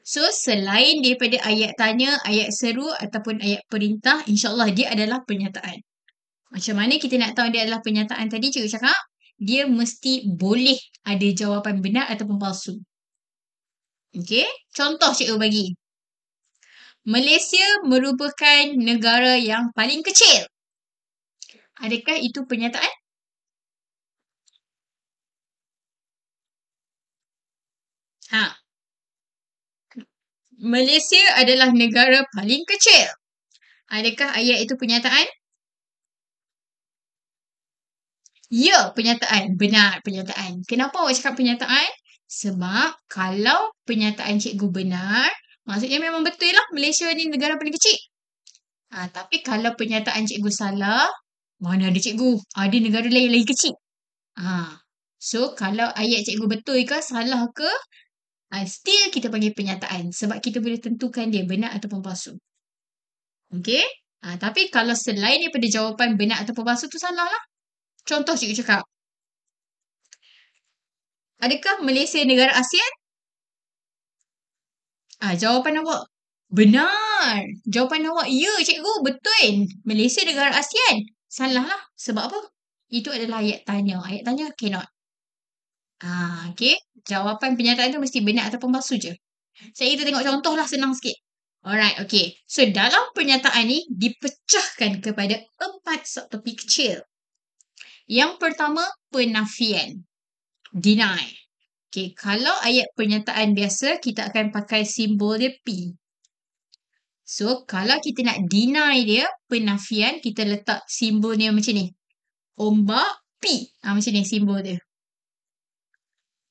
So, selain daripada ayat tanya, ayat seru ataupun ayat perintah, insyaAllah dia adalah pernyataan. Macam mana kita nak tahu dia adalah pernyataan tadi? Cikgu cakap, dia mesti boleh ada jawapan benar ataupun palsu. Okay? Contoh cikgu bagi. Malaysia merupakan negara yang paling kecil. Adakah itu pernyataan? Malaysia adalah negara paling kecil. Adakah ayat itu pernyataan? Ya, pernyataan. Benar, pernyataan. Kenapa awak cakap pernyataan? Sebab kalau pernyataan cikgu benar, maksudnya memang betul lah Malaysia ni negara paling kecil. Tapi kalau pernyataan cikgu salah, mana ada cikgu? Ada negara lain lagi kecil. So, kalau ayat cikgu betul ke, salah ke, still kita panggil pernyataan. Sebab kita boleh tentukan dia benar ataupun palsu. Okay? Tapi kalau selain daripada jawapan benar ataupun palsu tu salah lah. Contoh cikgu cakap. Adakah Malaysia negara ASEAN? Jawapan awak benar. Jawapan awak ya cikgu, betul. Malaysia negara ASEAN. Salah lah. Sebab apa? Itu adalah ayat tanya. Ayat tanya cannot. Okay. Jawapan pernyataan tu mesti benar ataupun palsu je. Kita tengok contoh lah, senang sikit. Alright, okay. So, dalam pernyataan ni dipecahkan kepada 4 subtopik kecil. Yang pertama, penafian. Deny. Okay, kalau ayat pernyataan biasa, kita akan pakai simbol dia P. So, kalau kita nak deny dia, penafian, kita letak simbol dia macam ni. Ombak P. Macam ni simbol dia.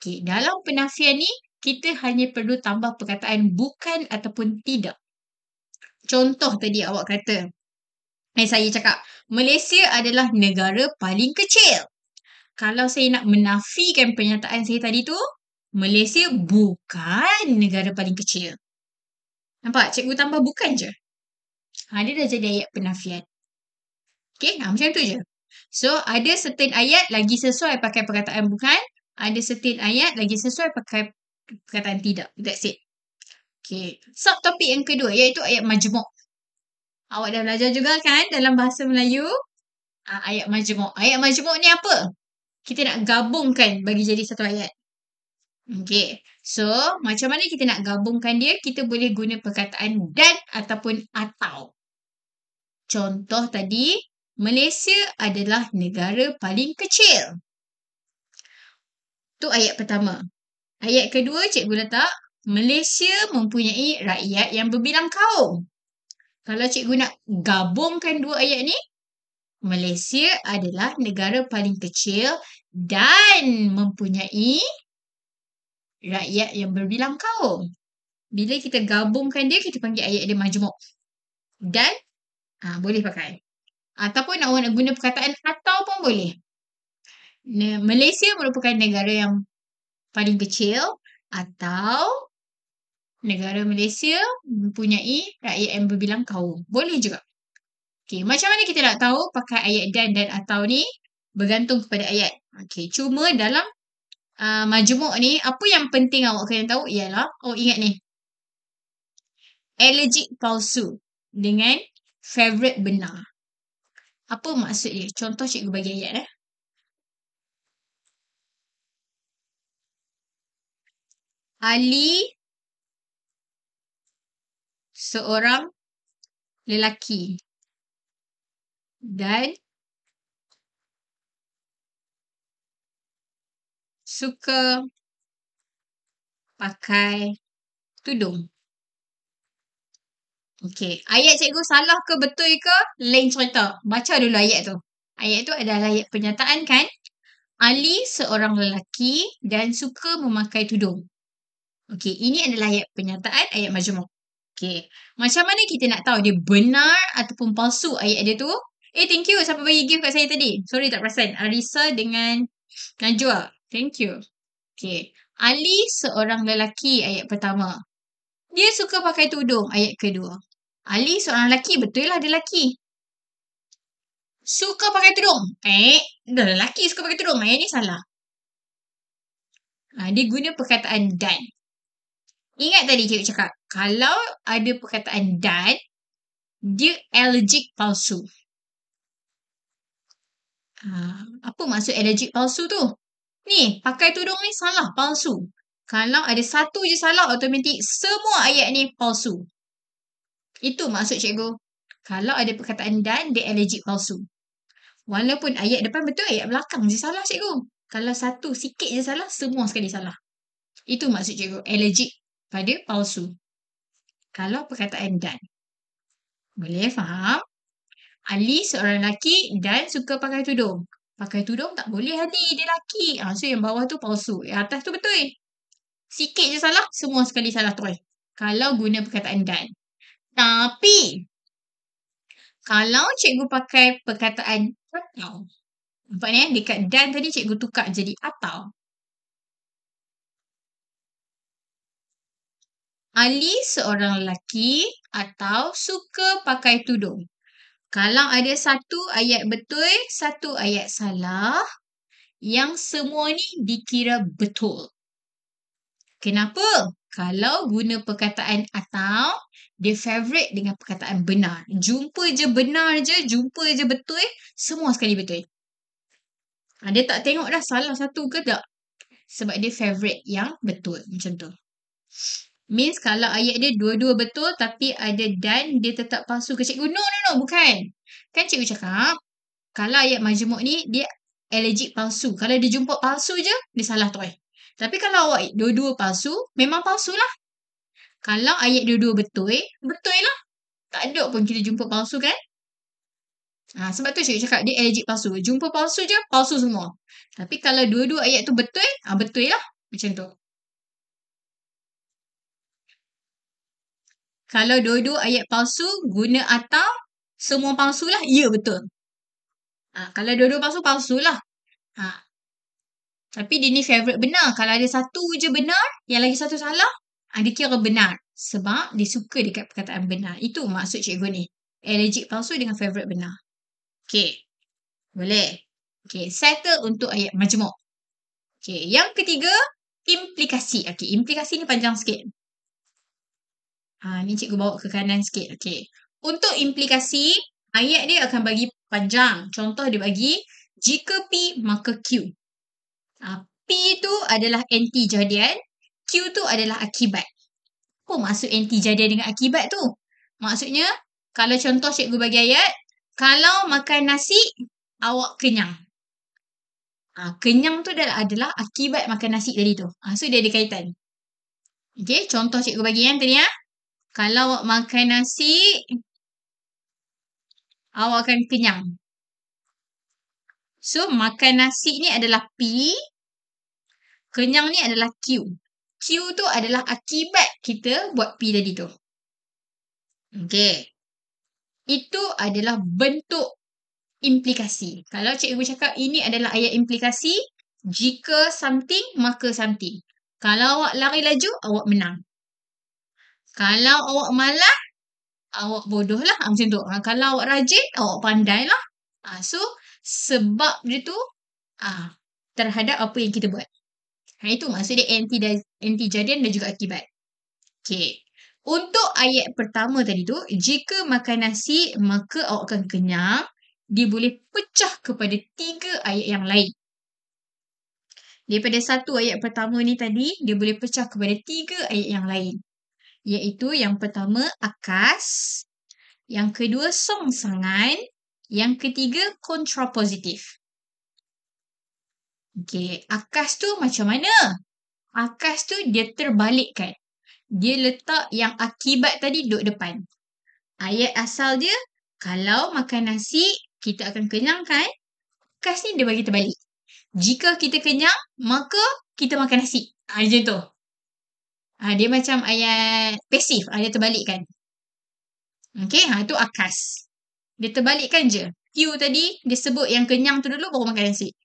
Okay, dalam penafian ni, kita hanya perlu tambah perkataan bukan ataupun tidak. Contoh tadi awak kata, saya cakap, Malaysia adalah negara paling kecil. Kalau saya nak menafikan pernyataan saya tadi tu, Malaysia bukan negara paling kecil. Nampak? Cikgu tambah bukan je. Dia dah jadi ayat penafian. Okay, macam tu je. So, ada certain ayat lagi sesuai pakai perkataan bukan. Ada certain ayat lagi sesuai pakai perkataan tidak. That's it. Okay. Subtopik yang kedua iaitu ayat majmuk. Awak dah belajar juga kan dalam bahasa Melayu? Ayat majmuk. Ayat majmuk ni apa? Kita nak gabungkan bagi jadi satu ayat. Okay. So, macam mana kita nak gabungkan dia? Kita boleh guna perkataan dan ataupun atau. Contoh tadi, Malaysia adalah negara paling kecil. Tu ayat pertama. Ayat kedua, cikgu letak, Malaysia mempunyai rakyat yang berbilang kaum. Kalau cikgu nak gabungkan dua ayat ni, Malaysia adalah negara paling kecil dan mempunyai rakyat yang berbilang kaum. Bila kita gabungkan dia, kita panggil ayat dia majmuk. Dan, boleh pakai. Ataupun awak nak guna perkataan atau pun boleh. Malaysia merupakan negara yang paling kecil atau negara Malaysia mempunyai rakyat yang berbilang kaum. Boleh juga. Okey, macam mana kita nak tahu pakai ayat dan atau ni bergantung kepada ayat. Okey, cuma dalam majmuk ni, apa yang penting awak kena tahu ialah, ingat ni. Allergic palsu dengan favorite benar. Apa maksud dia? Contoh cikgu bagi ayat Ali seorang lelaki dan suka pakai tudung. Okey, ayat cikgu salah ke betul ke? Lain cerita. Baca dulu ayat tu. Ayat tu adalah ayat pernyataan kan? Ali seorang lelaki dan suka memakai tudung. Okey, ini adalah ayat pernyataan, ayat majmuk. Okey, macam mana kita nak tahu dia benar ataupun palsu ayat dia tu? Thank you siapa bagi gift kat saya tadi. Sorry tak perasan. Arisa dengan Najwa. Thank you. Okey, Ali seorang lelaki ayat pertama. Dia suka pakai tudung ayat kedua. Ali seorang lelaki, betul lah dia lelaki. Suka pakai tudung. Dah lelaki suka pakai tudung. Ayat ni salah. Dia guna perkataan dan. Ingat tadi cikgu cakap, kalau ada perkataan dan, dia allergic palsu. Apa maksud allergic palsu tu? Ni, pakai tudung ni salah, palsu. Kalau ada satu je salah, automatik semua ayat ni palsu. Itu maksud cikgu. Kalau ada perkataan dan, dia allergic palsu. Walaupun ayat depan betul, ayat belakang je salah cikgu. Kalau satu sikit je salah, semua sekali salah. Itu maksud cikgu, allergic pada palsu. Kalau perkataan dan. Boleh faham? Ali seorang lelaki dan suka pakai tudung. Pakai tudung tak boleh Ali, dia lelaki. So yang bawah tu palsu. Yang atas tu betul. Sikit je salah, semua sekali salah terus. Kalau guna perkataan dan. Tapi, kalau cikgu pakai perkataan atau. Nampak ni dekat dan tadi cikgu tukar jadi atau. Ali seorang lelaki atau suka pakai tudung. Kalau ada satu ayat betul, satu ayat salah, yang semua ni dikira betul. Kenapa? Kalau guna perkataan atau, dia favorite dengan perkataan benar. Jumpa je benar je, jumpa je betul, semua sekali betul. Dia tak tengok dah salah satu ke tak. Sebab dia favorite yang betul. Macam tu. Means kalau ayat dia dua-dua betul tapi ada dan dia tetap palsu ke cikgu? No, bukan. Kan cikgu cakap, kalau ayat majmuk ni, dia allergic palsu. Kalau dia jumpa palsu je, dia salah terus. Tapi kalau awak dua-dua palsu, memang palsu lah. Kalau ayat dua-dua betul, betul lah. Tak ada pun kita jumpa palsu kan? Sebab tu cikgu cakap dia allergic palsu. Jumpa palsu je, palsu semua. Tapi kalau dua-dua ayat tu betul, betul lah. Macam tu. Kalau dua-dua ayat palsu, guna atau, semua palsu lah, ya betul. Kalau dua-dua palsu, palsu lah. Tapi dia ni favorite benar. Kalau ada satu je benar, yang lagi satu salah, dia kira benar. Sebab dia suka dekat perkataan benar. Itu maksud cikgu ni. Allergic palsu dengan favorite benar. Okay. Boleh. Okay. Settle untuk ayat majmuk. Okay. Yang ketiga, implikasi. Okay. Implikasi ni panjang sikit. Ni cikgu bawa ke kanan sikit. Okay. Untuk implikasi, ayat dia akan bagi panjang. Contoh dia bagi, jika P maka Q. P tu adalah anti-jadian. Q tu adalah akibat. Apa maksud anti-jadian dengan akibat tu? Maksudnya, kalau contoh cikgu bagi ayat, kalau makan nasi, awak kenyang. Kenyang tu adalah akibat makan nasi tadi tu. So, dia ada kaitan. Okay, contoh cikgu bagi yang tadi. Kalau awak makan nasi, awak akan kenyang. So, makan nasi ni adalah P. Kenyang ni adalah Q. Q tu adalah akibat kita buat P tadi tu. Okay. Itu adalah bentuk implikasi. Kalau cikgu cakap ini adalah ayat implikasi, jika something, maka something. Kalau awak lari laju, awak menang. Kalau awak malas, awak bodoh lah. Macam tu. Kalau awak rajin, awak pandai lah. So, sebab dia tu terhadap apa yang kita buat. Itu maksud dia anti-jadian dan juga akibat. Okay. Untuk ayat pertama tadi tu, jika makan nasi, maka awak akan kenyang. Dia boleh pecah kepada 3 ayat yang lain. Daripada 1 ayat pertama ni tadi, dia boleh pecah kepada 3 ayat yang lain. Iaitu yang pertama, akas. Yang kedua, songsangan. Yang ketiga, kontrapositif. Okay, akas tu macam mana? Akas tu dia terbalikkan. Dia letak yang akibat tadi duduk depan. Ayat asal dia, kalau makan nasi, kita akan kenyang kan? Akas ni dia bagi terbalik. Jika kita kenyang, maka kita makan nasi. Macam tu. Dia macam ayat pasif. Dia terbalikkan. Okay, itu akas. Dia terbalikkan je. Q tadi, dia sebut yang kenyang tu dulu, baru makan nasi.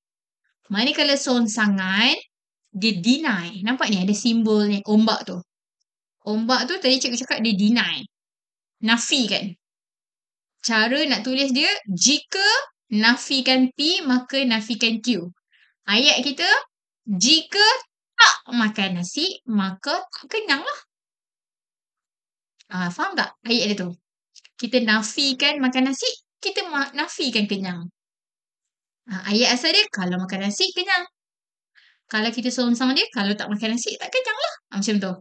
Manakala songsangan, dia deny. Nampak ni ada simbol ni, ombak tu. Ombak tu tadi cikgu cakap dia deny. Nafikan. Cara nak tulis dia, jika nafikan P, maka nafikan Q. Ayat kita, jika tak makan nasi, maka tak kenyang lah. Faham tak ayat dia tu? Kita nafikan makan nasi, kita nafikan kenyang. Ayat asal dia, kalau makan nasi, kenyang. Kalau kita songsang dia, kalau tak makan nasi, tak kenyang lah. Macam tu.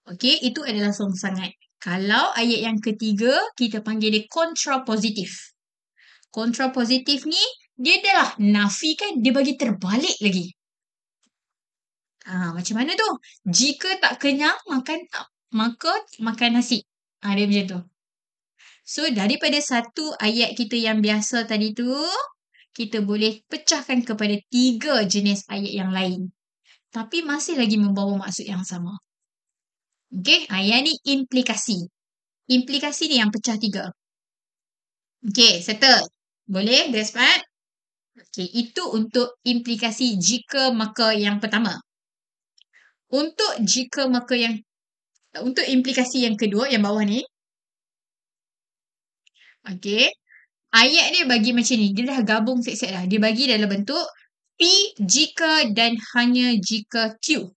Okey, itu adalah songsangan. Kalau ayat yang ketiga, kita panggil dia kontrapositif. Kontrapositif ni, dia dah lah nafikan, dia bagi terbalik lagi. Macam mana tu? Jika tak kenyang, maka makan nasi. Dia macam tu. So, daripada satu ayat kita yang biasa tadi tu, kita boleh pecahkan kepada 3 jenis ayat yang lain. Tapi masih lagi membawa maksud yang sama. Okay, yang ni implikasi. Implikasi ni yang pecah 3. Okay, settle. Boleh? Best part? Okay, itu untuk implikasi jika maka yang pertama. Untuk implikasi yang kedua, yang bawah ni. Okay. Ayat dia bagi macam ni. Dia dah gabung set-set dah. Dia bagi dalam bentuk P, jika dan hanya jika Q.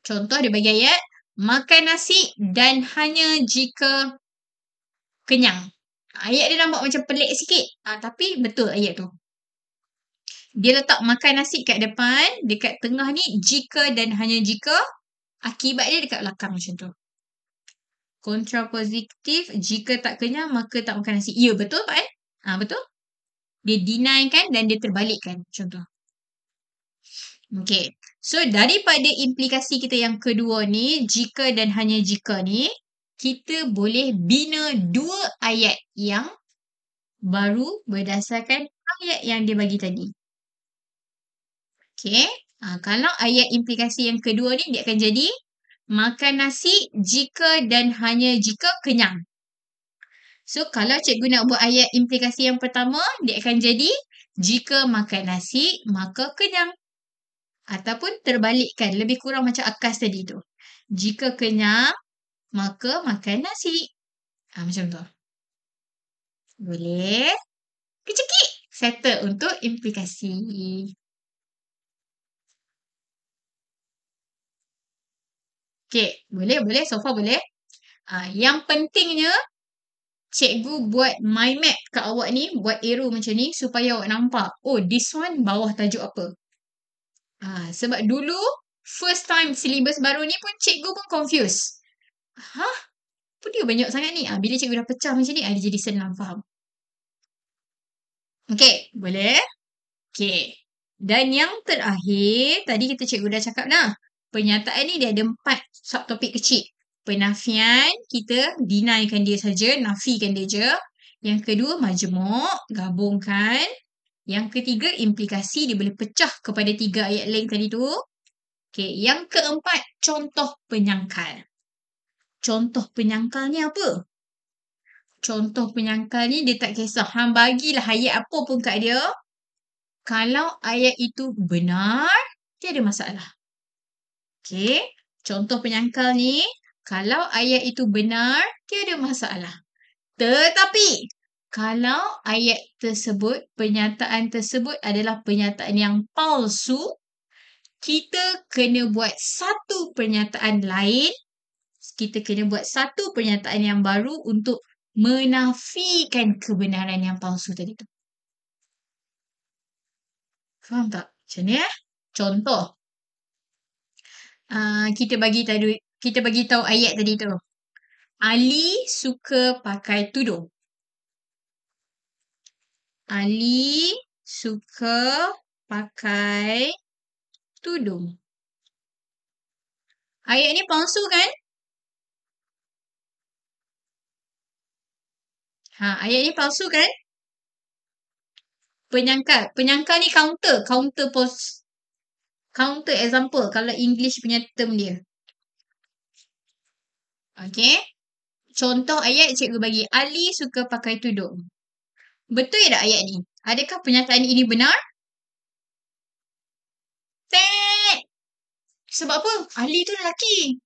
Contoh dia bagi ayat. Makan nasi dan hanya jika kenyang. Ayat dia nampak macam pelik sikit. Tapi betul ayat tu. Dia letak makan nasi kat depan. Dekat tengah ni jika dan hanya jika. Akibat dia dekat belakang macam tu. Kontrapositif. Jika tak kenyang maka tak makan nasi. Ya betul Pak betul. Dia deny kan dan dia terbalikkan. Macam tu. Okay. So, daripada implikasi kita yang kedua ni, jika dan hanya jika ni, kita boleh bina 2 ayat yang baru berdasarkan ayat yang dia bagi tadi. Okay. Kalau ayat implikasi yang kedua ni, dia akan jadi makan nasi jika dan hanya jika kenyang. So, kalau cikgu nak buat ayat implikasi yang pertama, dia akan jadi jika makan nasi, maka kenyang. Ataupun terbalikkan. Lebih kurang macam akas tadi tu. Jika kenyang, maka makan nasi. Macam tu. Boleh? Kecikik. Settle untuk implikasi. Okay. Boleh. So far boleh. Yang pentingnya, cikgu buat mind map kat awak ni. Buat arrow macam ni. Supaya awak nampak. Oh, this one bawah tajuk apa. Sebab dulu, first time syllabus baru ni pun cikgu pun confused. Apa dia banyak sangat ni? Bila cikgu dah pecah macam ni, dia jadi senang faham. Okay, boleh? Okay. Dan yang terakhir, tadi cikgu dah cakap dah. Pernyataan ni dia ada 4 subtopik kecil. Penafian, kita denikan dia saja, nafikan dia je. Yang kedua, majmuk, gabungkan. Yang ketiga, implikasi, dia boleh pecah kepada 3 ayat lain tadi tu. Okay, yang keempat, contoh penyangkal. Contoh penyangkal ni apa? Contoh penyangkal ni dia tak kisah. Hang bagilah ayat apa pun kat dia. Kalau ayat itu benar, tiada masalah. Okay, contoh penyangkal ni, Kalau ayat itu benar, tiada masalah. Tetapi, kalau ayat tersebut, pernyataan tersebut adalah pernyataan yang palsu, kita kena buat satu pernyataan lain. Kita kena buat satu pernyataan yang baru untuk menafikan kebenaran yang palsu tadi tu. Faham tak? Macam ni Contoh. Kita bagi tahu ayat tadi tu. Ali suka pakai tudung. Ali suka pakai tudung. Ayat ni palsu kan? Ayat ni palsu kan? Penyangkal ni counter example kalau English punya term dia. Okay. Contoh ayat cikgu bagi. Ali suka pakai tudung. Betul tak ayat ni? Adakah pernyataan ini benar? Sebab apa? Ali tu lelaki.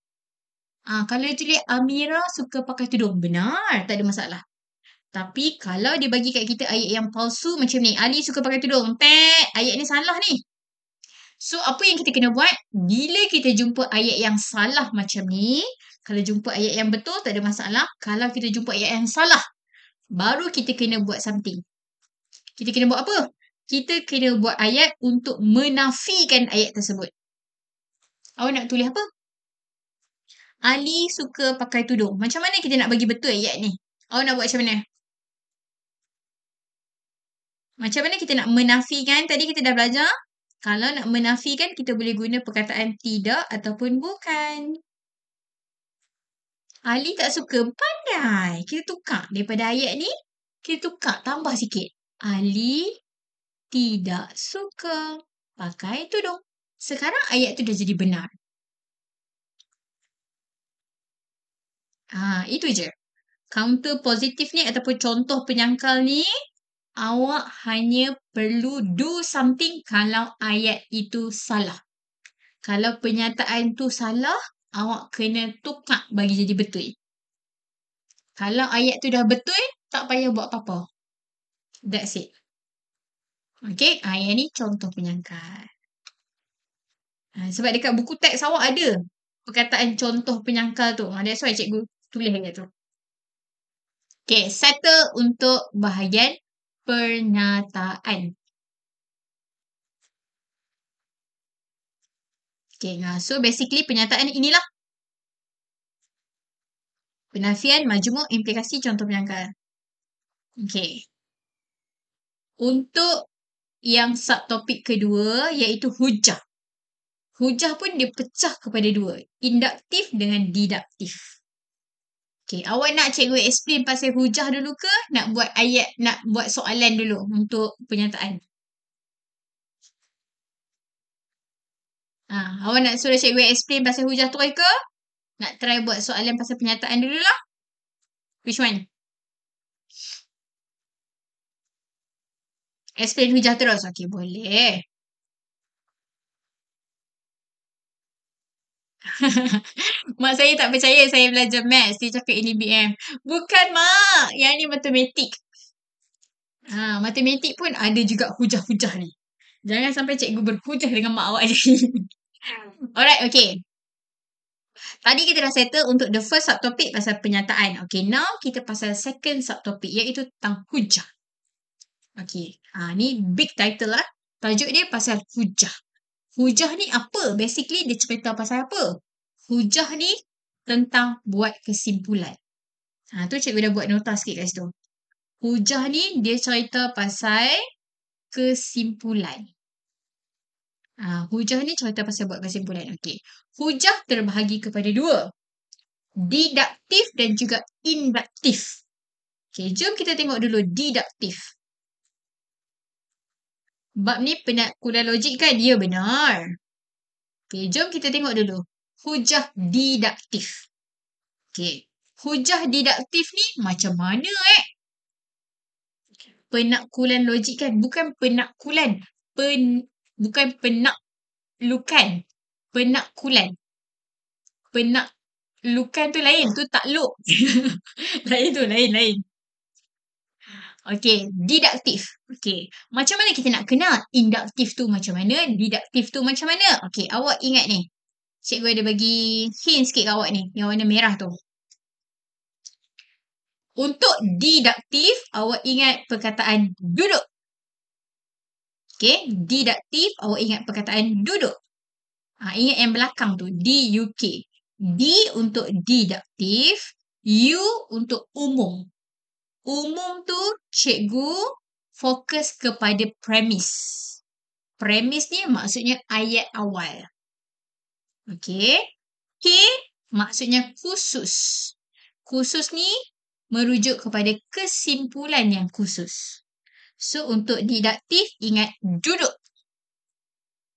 Kalau dia tulis Amira suka pakai tudung. Benar. Tak ada masalah. Tapi kalau dia bagi kat kita ayat yang palsu macam ni. Ali suka pakai tudung. Ayat ni salah ni. So, apa yang kita kena buat? Bila kita jumpa ayat yang salah macam ni, kalau jumpa ayat yang betul, tak ada masalah. Kalau kita jumpa ayat yang salah, baru kita kena buat something. Kita kena buat apa? Kita kena buat ayat untuk menafikan ayat tersebut. Awak nak tulis apa? Ali suka pakai tudung. Macam mana kita nak bagi betul ayat ni? Awak nak buat macam mana? Macam mana kita nak menafikan? Tadi kita dah belajar. Kalau nak menafikan, kita boleh guna perkataan tidak ataupun bukan. Ali tak suka. Pandai. Kita tukar. Daripada ayat ni, kita tukar. Tambah sikit. Ali tidak suka pakai tudung. Sekarang ayat tu dah jadi benar. Itu je. Counter positif ni ataupun contoh penyangkal ni, awak hanya perlu do something kalau ayat itu salah. Kalau pernyataan tu salah, awak kena tukar bagi jadi betul. Kalau ayat tu dah betul, tak payah buat apa-apa. That's it. Okay, yang ni contoh penyangkal. Sebab dekat buku teks awak ada perkataan contoh penyangkal tu. That's why cikgu tulis kat tu. Okay, settle untuk bahagian pernyataan. Okay, so basically pernyataan inilah. Penafian, majmuk, implikasi, contoh penyangkal. Okay. Untuk yang subtopik kedua iaitu hujah. Hujah pun dia pecah kepada dua. Induktif dengan diduktif. Okay, awak nak cikgu explain pasal hujah dulu ke? Nak buat soalan dulu untuk pernyataan? Awak nak suruh cikgu explain pasal hujah tu ke? Nak try buat soalan pasal pernyataan dulu lah? Which one? Explain hujah terus. Okay, boleh. Mak saya tak percaya saya belajar maths. Dia cakap ini BM. Bukan, Mak. Yang ni matematik. Matematik pun ada juga hujah-hujah ni. Jangan sampai cikgu berhujah dengan mak awak je. Alright, okay. Tadi kita dah settle untuk the first subtopic pasal pernyataan. Okay, now kita pasal second subtopic iaitu tentang hujah. Okay, ni big title lah. Tajuk dia pasal hujah. Hujah ni apa? Basically dia cerita pasal apa? Hujah ni tentang buat kesimpulan. Tu cikgu dah buat nota sikit kat situ. Hujah ni dia cerita pasal kesimpulan. Hujah ni cerita pasal buat kesimpulan. Okey. Hujah terbahagi kepada dua. Diduktif dan juga induktif. Okey, jom kita tengok dulu diduktif. Bab ni penaklukan logik kan? Dia benar. Okey, jom kita tengok dulu. Hujah diduktif. Okey. Hujah diduktif ni macam mana penaklukan logik kan? Bukan penaklukan. Bukan penaklukan. Penaklukan. Taklukan tu lain. Tu takluk. Lain tu, lain. Okey, didaktif. Okey, macam mana kita nak kenal induktif tu macam mana, didaktif tu macam mana? Okey, awak ingat ni. Cikgu ada bagi hint sikit kat awak ni, yang warna merah tu. Untuk didaktif, awak ingat perkataan duduk. Okey, didaktif, awak ingat perkataan duduk. Ingat yang belakang tu, D-U-K. D untuk didaktif, U untuk umum. Umum tu cikgu fokus kepada premis. Premis ni maksudnya ayat awal. Okey. K maksudnya khusus. Khusus ni merujuk kepada kesimpulan yang khusus. So untuk didaktif ingat duduk.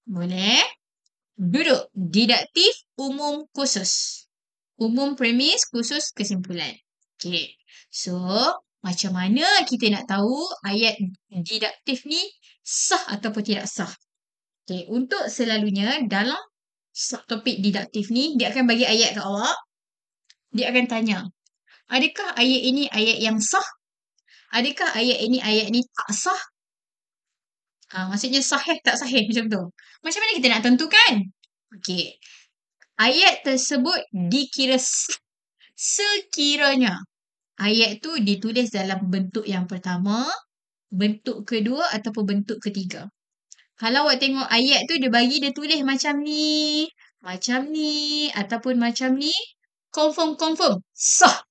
Boleh? Duduk. Didaktif umum khusus. Umum premis khusus kesimpulan. Okey. So macam mana kita nak tahu ayat didaktif ni sah ataupun tidak sah? Okay, untuk selalunya dalam topik didaktif ni, dia akan bagi ayat kat awak. Dia akan tanya, adakah ayat ini ayat yang sah? Adakah ayat ini tak sah? Maksudnya sahih tak sahih macam tu. Macam mana kita nak tentukan? Okay. Ayat tersebut dikira sah sekiranya ayat tu ditulis dalam bentuk yang pertama, bentuk kedua ataupun bentuk ketiga. Kalau awak tengok ayat tu dia tulis macam ni ataupun macam ni, confirm sah.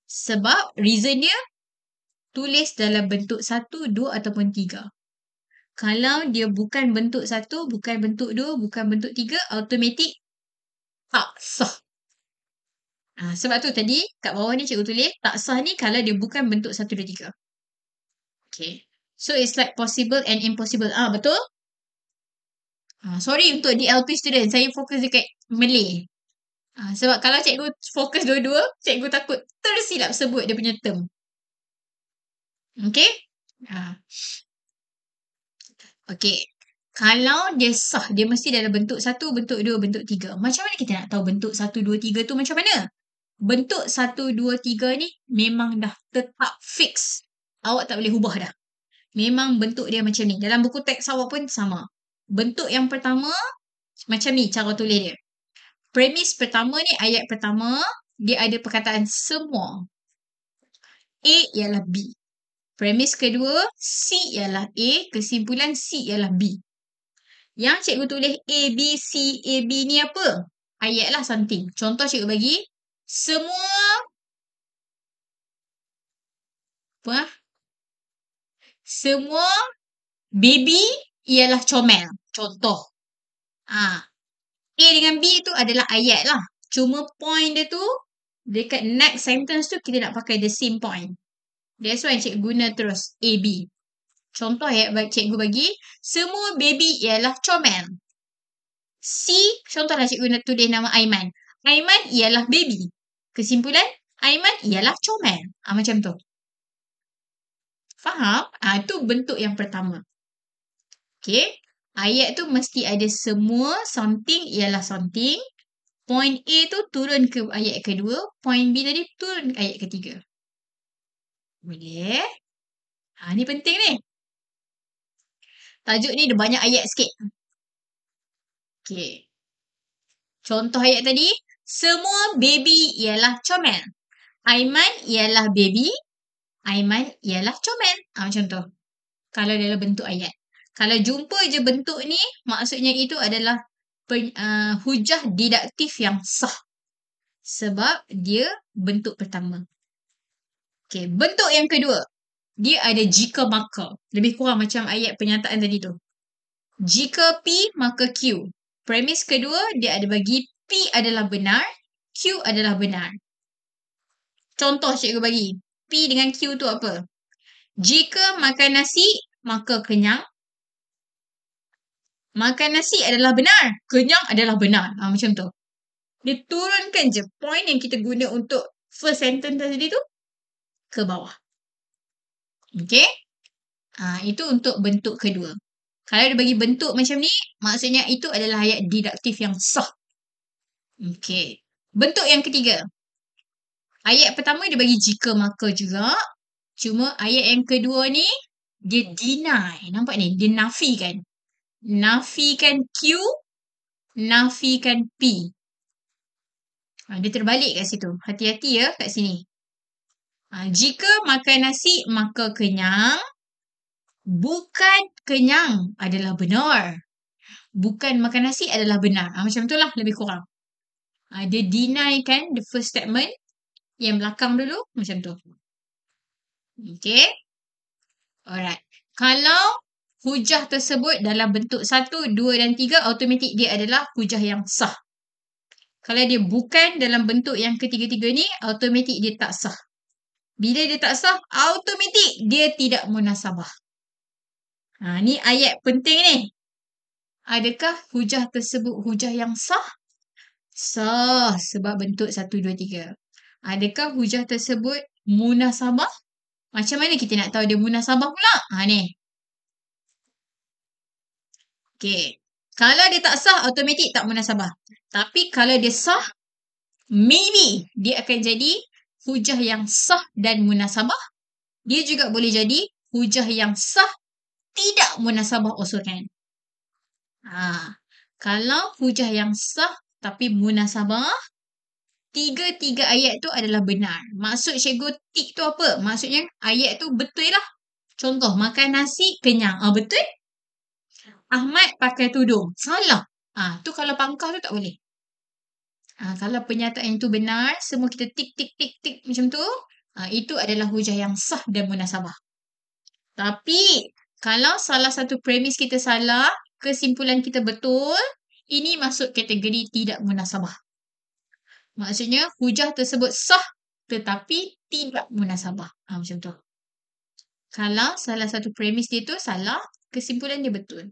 Sebab reason dia tulis dalam bentuk 1, 2 ataupun 3. Kalau dia bukan bentuk 1, bukan bentuk 2, bukan bentuk 3, automatik tak sah. Sebab tu tadi kat bawah ni cikgu tulis tak sah ni kalau dia bukan bentuk 1, 2, 3. Okay. So it's like possible and impossible. Betul? Sorry untuk DLP student. Saya fokus dekat Malay. Sebab kalau cikgu fokus dua-dua, cikgu takut tersilap sebut dia punya term. Okay? Okay. Kalau dia sah, dia mesti dalam bentuk 1, bentuk 2, bentuk 3. Macam mana kita nak tahu bentuk 1, 2, 3 tu macam mana? Bentuk 1, 2, 3 ni memang dah tetap fix. Awak tak boleh ubah dah. Memang bentuk dia macam ni. Dalam buku teks awak pun sama. Bentuk yang pertama, macam ni cara tulis dia. Premis pertama ni, ayat pertama, dia ada perkataan semua. A ialah B. Premis kedua, C ialah A, kesimpulan C ialah B. Yang cikgu tulis A, B, C, A, B ni apa? Ayat lah something. Contoh cikgu bagi, semua semua baby ialah comel. Contoh. A dengan B tu adalah ayat lah. Cuma point dia tu, dekat next sentence tu, kita nak pakai the same point. That's why cikgu guna terus A, B. Contoh cikgu bagi, semua baby ialah comel. C, contohlah cikgu nak tulis nama Aiman. Aiman ialah baby. Kesimpulan, Aiman ialah comel. Macam tu. Faham? Itu bentuk yang pertama. Okay. Ayat tu mesti ada semua, something ialah something. Point A tu turun ke ayat kedua. Point B tadi turun ke ayat ketiga. Boleh? Ni penting ni. Tajuk ni ada banyak ayat sikit. Okay. Contoh ayat tadi. Semua baby ialah comel. Aiman ialah baby. Aiman ialah comel. Macam tu. Kalau dalam bentuk ayat. Kalau jumpa je bentuk ni, maksudnya itu adalah hujah didaktif yang sah. Sebab dia bentuk pertama. Okay, bentuk yang kedua. Dia ada jika maka. Lebih kurang macam ayat pernyataan tadi tu. Jika P, maka Q. Premis kedua, dia ada bagi P adalah benar, Q adalah benar. Contoh cikgu bagi. P dengan Q tu apa? Jika makan nasi, maka kenyang. Makan nasi adalah benar. Kenyang adalah benar. Macam tu. Dia turunkan je point yang kita guna untuk first sentence tadi tu ke bawah. Okay? Itu untuk bentuk kedua. Kalau dia bagi bentuk macam ni, maksudnya itu adalah ayat didaktif yang sah. Okey. Bentuk yang ketiga. Ayat pertama dia bagi jika maka juga. Cuma ayat yang kedua ni dia deny. Nampak ni? Dia nafikan. Nafikan Q, nafikan P. Dia terbalik kat situ. Hati-hati ya kat sini. Jika makan nasi maka kenyang. Bukan kenyang adalah benar. Bukan makan nasi adalah benar. Macam tu lah lebih kurang. Dia deny kan the first statement. Yang belakang dulu macam tu. Okay. Alright. Kalau hujah tersebut dalam bentuk 1, 2 dan 3, automatik dia adalah hujah yang sah. Kalau dia bukan dalam bentuk yang ketiga-tiga ni, automatik dia tak sah. Bila dia tak sah, automatik dia tidak munasabah. Ni ayat penting ni. Adakah hujah tersebut hujah yang sah? Sah sebab bentuk 1, 2, 3. Adakah hujah tersebut munasabah? Macam mana kita nak tahu dia munasabah pula? Ni. Okay. Kalau dia tak sah, automatik tak munasabah. Tapi kalau dia sah, maybe dia akan jadi hujah yang sah dan munasabah. Dia juga boleh jadi hujah yang sah tidak munasabah also kan. Kalau hujah yang sah tapi munasabah, tiga-tiga ayat tu adalah benar. Maksud cikgu tik tu apa? Maksudnya ayat tu betul lah. Contoh, makan nasi kenyang. Betul? Ahmad pakai tudung. Salah. Tu kalau pangkal tu tak boleh. Kalau pernyataan itu benar, semua kita tik, tik, tik, tik macam tu, itu adalah hujah yang sah dan munasabah. Tapi, kalau salah satu premis kita salah, kesimpulan kita betul, ini masuk kategori tidak munasabah. Maksudnya, hujah tersebut sah tetapi tidak munasabah. Macam tu. Kalau salah satu premis dia tu salah, kesimpulan dia betul.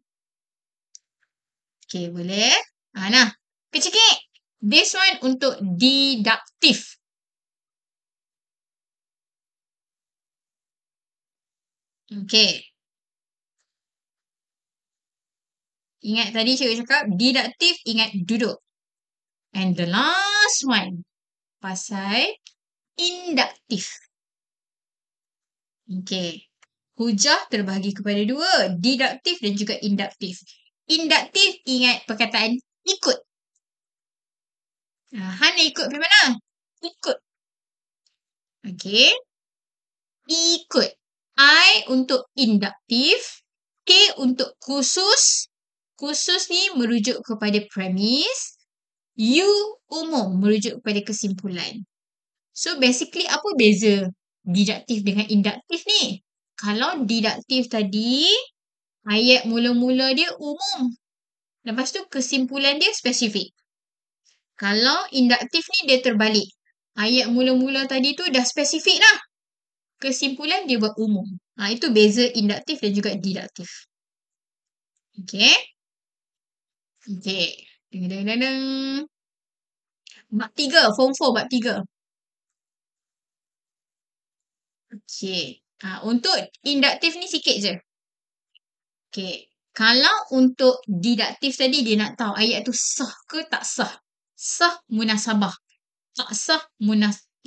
Okay, boleh? Nah, kecil-kecil. This one untuk diduktif. Okay. Ingat tadi cikgu cakap, diduktif, ingat duduk. And the last one, pasal induktif. Okay. Hujah terbahagi kepada dua, diduktif dan juga induktif. Induktif, ingat perkataan ikut. Han ikut pergi mana? Ikut. Okay. Ikut. I untuk induktif. K untuk khusus. Khusus ni merujuk kepada premis. U umum merujuk kepada kesimpulan. So basically apa beza diduktif dengan induktif ni? Kalau diduktif tadi, ayat mula-mula dia umum. Lepas tu kesimpulan dia spesifik. Kalau induktif ni dia terbalik. Ayat mula-mula tadi tu dah spesifik lah. Kesimpulan dia buat umum. Itu beza induktif dan juga diduktif. Okay. Okay. Deng-deng-deng. Bab 3. Form 4 bab 3. Okay. Untuk induktif ni sikit je. Okay. Kalau untuk diduktif tadi dia nak tahu ayat tu sah ke tak sah. Sah munasabah. Tak sah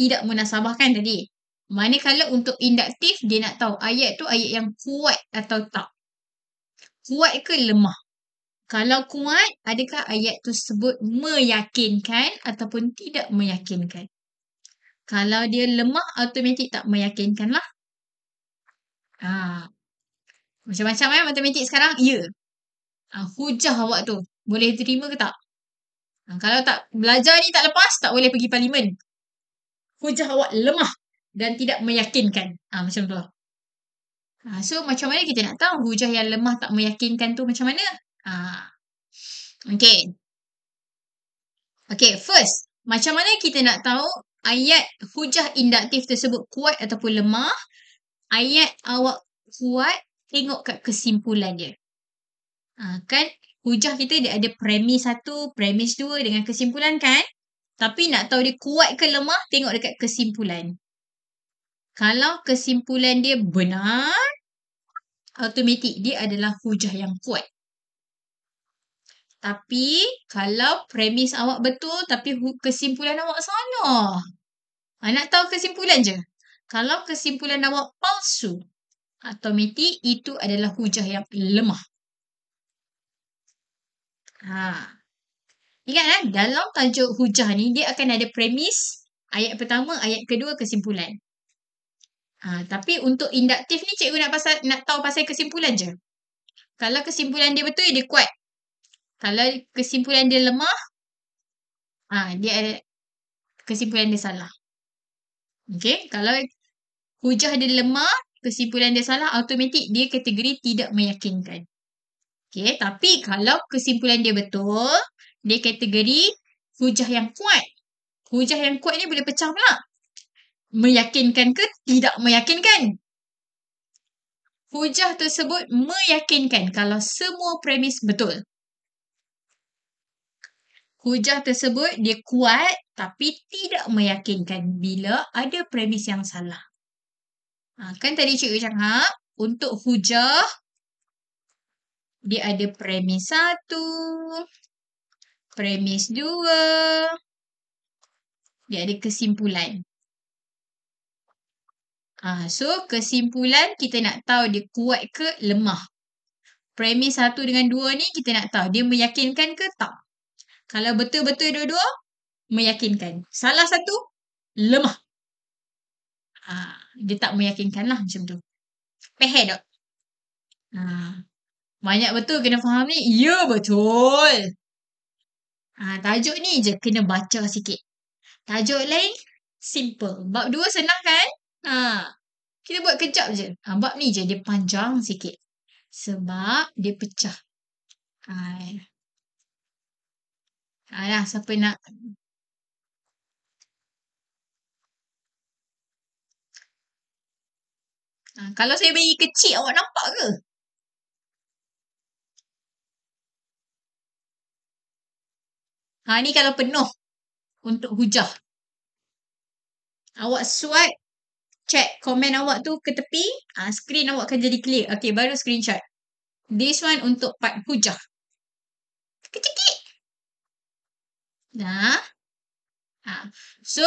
tidak munasabah kan tadi. Manakala untuk induktif dia nak tahu ayat tu ayat yang kuat atau tak. Kuat ke lemah? Kalau kuat, adakah ayat tersebut meyakinkan ataupun tidak meyakinkan? Kalau dia lemah, automatik tak meyakinkan lah. Macam-macam matematik sekarang, ya. Hujah awak tu, boleh terima ke tak? Kalau tak belajar ni tak lepas, tak boleh pergi parlimen. Hujah awak lemah dan tidak meyakinkan. Macam tu. So, macam mana kita nak tahu hujah yang lemah tak meyakinkan tu macam mana? Okay. Okay, first. Macam mana kita nak tahu ayat hujah induktif tersebut kuat ataupun lemah? Ayat awak kuat, tengok kat kesimpulan dia. Kan hujah kita dia ada premis 1, premis 2 dengan kesimpulan kan? Tapi nak tahu dia kuat ke lemah, tengok dekat kesimpulan. Kalau kesimpulan dia benar, automatik dia adalah hujah yang kuat. Tapi kalau premis awak betul tapi kesimpulan awak salah. Nak tahu kesimpulan je. Kalau kesimpulan awak palsu, automatik itu adalah hujah yang lemah. Ingat dalam tajuk hujah ni dia akan ada premis, ayat pertama, ayat kedua, kesimpulan. Tapi untuk induktif ni cikgu nak tahu pasal kesimpulan je. Kalau kesimpulan dia betul, dia kuat. Kalau kesimpulan dia lemah, dia ada kesimpulan dia salah. Okay, kalau hujah dia lemah, kesimpulan dia salah, automatik dia kategori tidak meyakinkan. Okay, tapi kalau kesimpulan dia betul, dia kategori hujah yang kuat. Hujah yang kuat ni boleh pecah pula. Meyakinkan ke tidak meyakinkan? Hujah tersebut meyakinkan kalau semua premis betul. Hujah tersebut dia kuat tapi tidak meyakinkan bila ada premis yang salah. Kan tadi cikgu cakap untuk hujah dia ada premis 1, premis 2, dia ada kesimpulan. So kesimpulan kita nak tahu dia kuat ke lemah. Premis 1 dengan 2 ni kita nak tahu dia meyakinkan ke tak. Kalau betul-betul dua-dua, meyakinkan. Salah satu, lemah. Dia tak meyakinkan lah macam tu. Faham tak? Banyak betul kena faham ni. Ya, betul. Tajuk ni je kena baca sikit. Tajuk lain, simple. Bab 2 senang kan? Kita buat kejap je. Bab ni je dia panjang sikit. Sebab dia pecah. Siapa nak? Kalau saya bagi kecil, awak nampak ke? Ni kalau penuh untuk hujah. Awak swipe, check komen awak tu ke tepi, skrin awak akan jadi clear. Okay, baru screenshot. This one untuk part hujah. Kecil-kecil. So,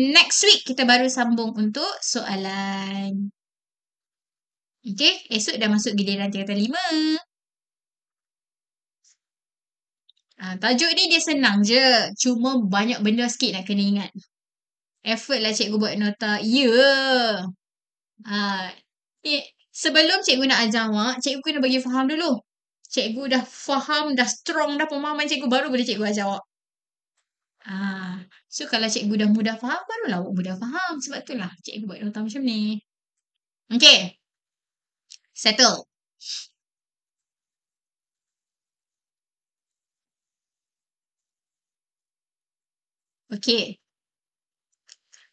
next week kita baru sambung untuk soalan. Okay, esok dah masuk giliran tingkatan 5. Tajuk ni dia senang je. Cuma banyak benda sikit nak kena ingat. Effort lah cikgu buat nota. Ya. Sebelum cikgu nak ajar awak, cikgu kena bagi faham dulu. Cikgu dah faham, dah strong dah pemahaman cikgu, baru boleh cikgu ajar awak. So kalau cikgu dah mudah faham, barulah awak mudah faham. Sebab itulah cikgu buat nota macam ni. Okay. Settle. Okay.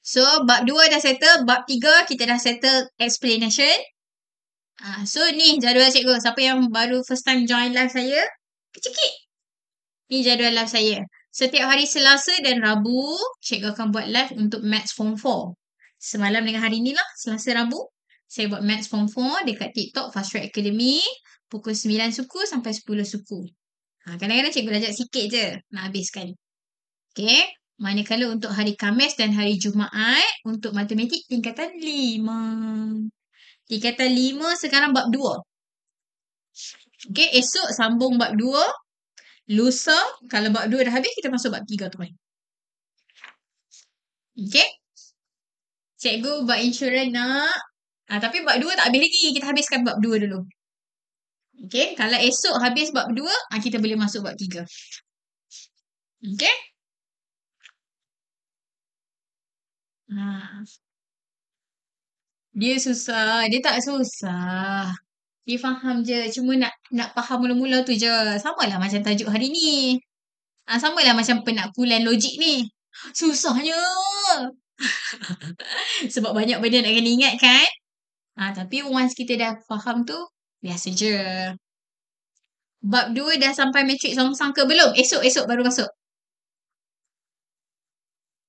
So, bab 2 dah settle. Bab 3 kita dah settle explanation. So, ni jadual cikgu. Siapa yang baru first time join live saya, kecil-kecil. Ni jadual live saya. Setiap hari Selasa dan Rabu, cikgu akan buat live untuk Maths Form 4. Semalam dengan hari ni lah, Selasa Rabu. Saya buat Maths Form 4 dekat TikTok Fast Track Academy. Pukul 9 suku sampai 10 suku. Kadang-kadang cikgu ajak sikit je nak habiskan. Okay. Manakala untuk hari Khamis dan hari Jumaat, untuk matematik tingkatan 5. Tingkatan 5 sekarang bab 2. Okay, esok sambung bab 2. Lusa, kalau bab 2 dah habis, kita masuk bab 3 tu. Okay. Cikgu buat insurans nak. Tapi bab 2 tak habis lagi. Kita habiskan bab 2 dulu. Okay, kalau esok habis bab 2, kita boleh masuk bab 3. Okay. Dia susah. Dia tak susah. Dia faham je. Cuma nak faham mula-mula tu je. Samalah macam tajuk hari ni. Samalah macam penakulan logik ni. Susahnya. Sebab banyak benda nak kena ingat kan. Tapi once kita dah faham tu, biasa je. Bab 2 dah sampai matrik songsang ke belum? Esok baru masuk.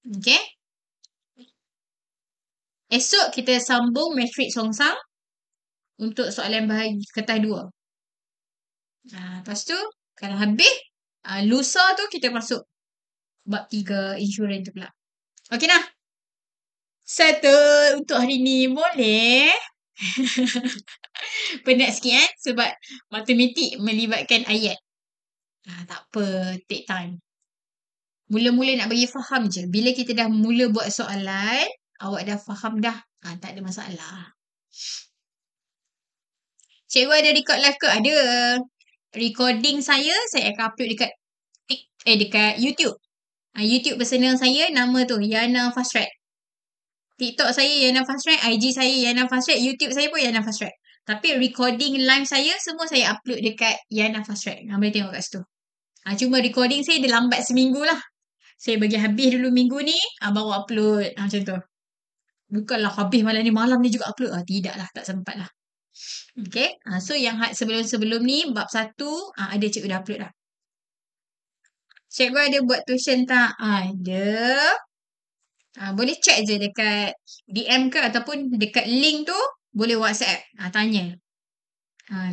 Okay. Esok kita sambung matrik songsang untuk soalan bahagi kertas 2. Lepas tu, kalau habis, Lusa tu kita masuk bab 3 insurans tu pula. Okey dah. Settle untuk hari ni. Boleh? Penat sikit sebab matematik melibatkan ayat. Tak apa, take time. Mula-mula nak bagi faham je. Bila kita dah mula buat soalan, awak dah faham dah. Tak ada masalah. Cikgu ada record live ke? Ada. Recording saya akan upload dekat YouTube. YouTube personal saya, nama tu Yana Fast Track. TikTok saya Yana Fast Track, IG saya Yana Fast Track, YouTube saya pun Yana Fast Track. Tapi recording live saya semua saya upload dekat Yana Fast Track. Boleh tengok kat situ. Cuma recording saya dia lambat seminggu lah. Saya bagi habis dulu minggu ni, baru upload. Macam tu. Bukanlah habis malam ni juga upload. Tidak lah, tak sempat lah. Okay. So yang sebelum-sebelum ni, bab 1, ada cikgu dah upload dah. Cikgu ada buat tuition tak? Ada. Boleh check je dekat DM ke ataupun dekat link tu, boleh WhatsApp. Tanya.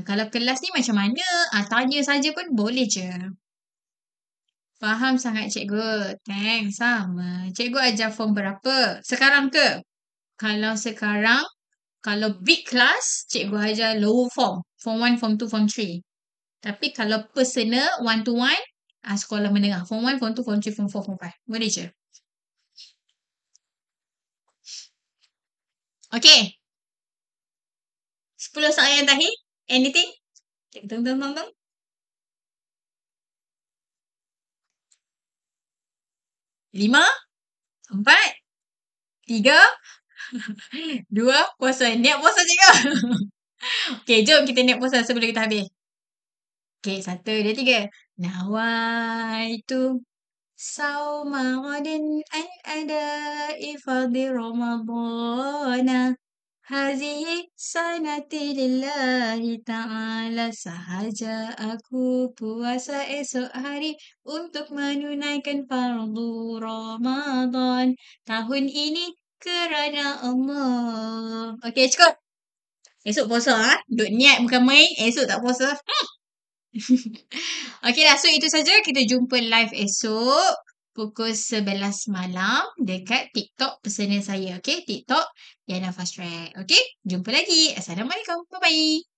Kalau kelas ni macam mana? Tanya saja pun boleh je. Faham sangat cikgu. Thanks. Sama. Cikgu ajar form berapa? Sekarang ke? Kalau sekarang, kalau big class, cikgu ajar lower form. Form 1, form 2, form 3. Tapi kalau personal, one to one, sekolah menengah. Form 1, form 2, form 3, form 4, form 5. Boleh je. Okay. 10 soalan yang terakhir. Anything? Teng. 5, 4, 3, 2, puasa. Niat puasa cikgu. Okay, jom kita niat puasa sebelum kita habis. Okay, 1, 2, 3. Nawaitu sauma ghadin an ada'i fardhi ramadana. Hazihi sanati lillahi ta'ala. Sahaja aku puasa esok hari untuk menunaikan fardu Ramadan. Tahun ini kerana Allah. Okay, cukup. Esok puasa duk niat bukan main. Esok tak puasa. Okay lah, so itu saja. Kita jumpa live esok pukul 11 malam dekat TikTok personal saya. Okay, TikTok Yana Fast Track. Okay, jumpa lagi. Assalamualaikum. Bye-bye.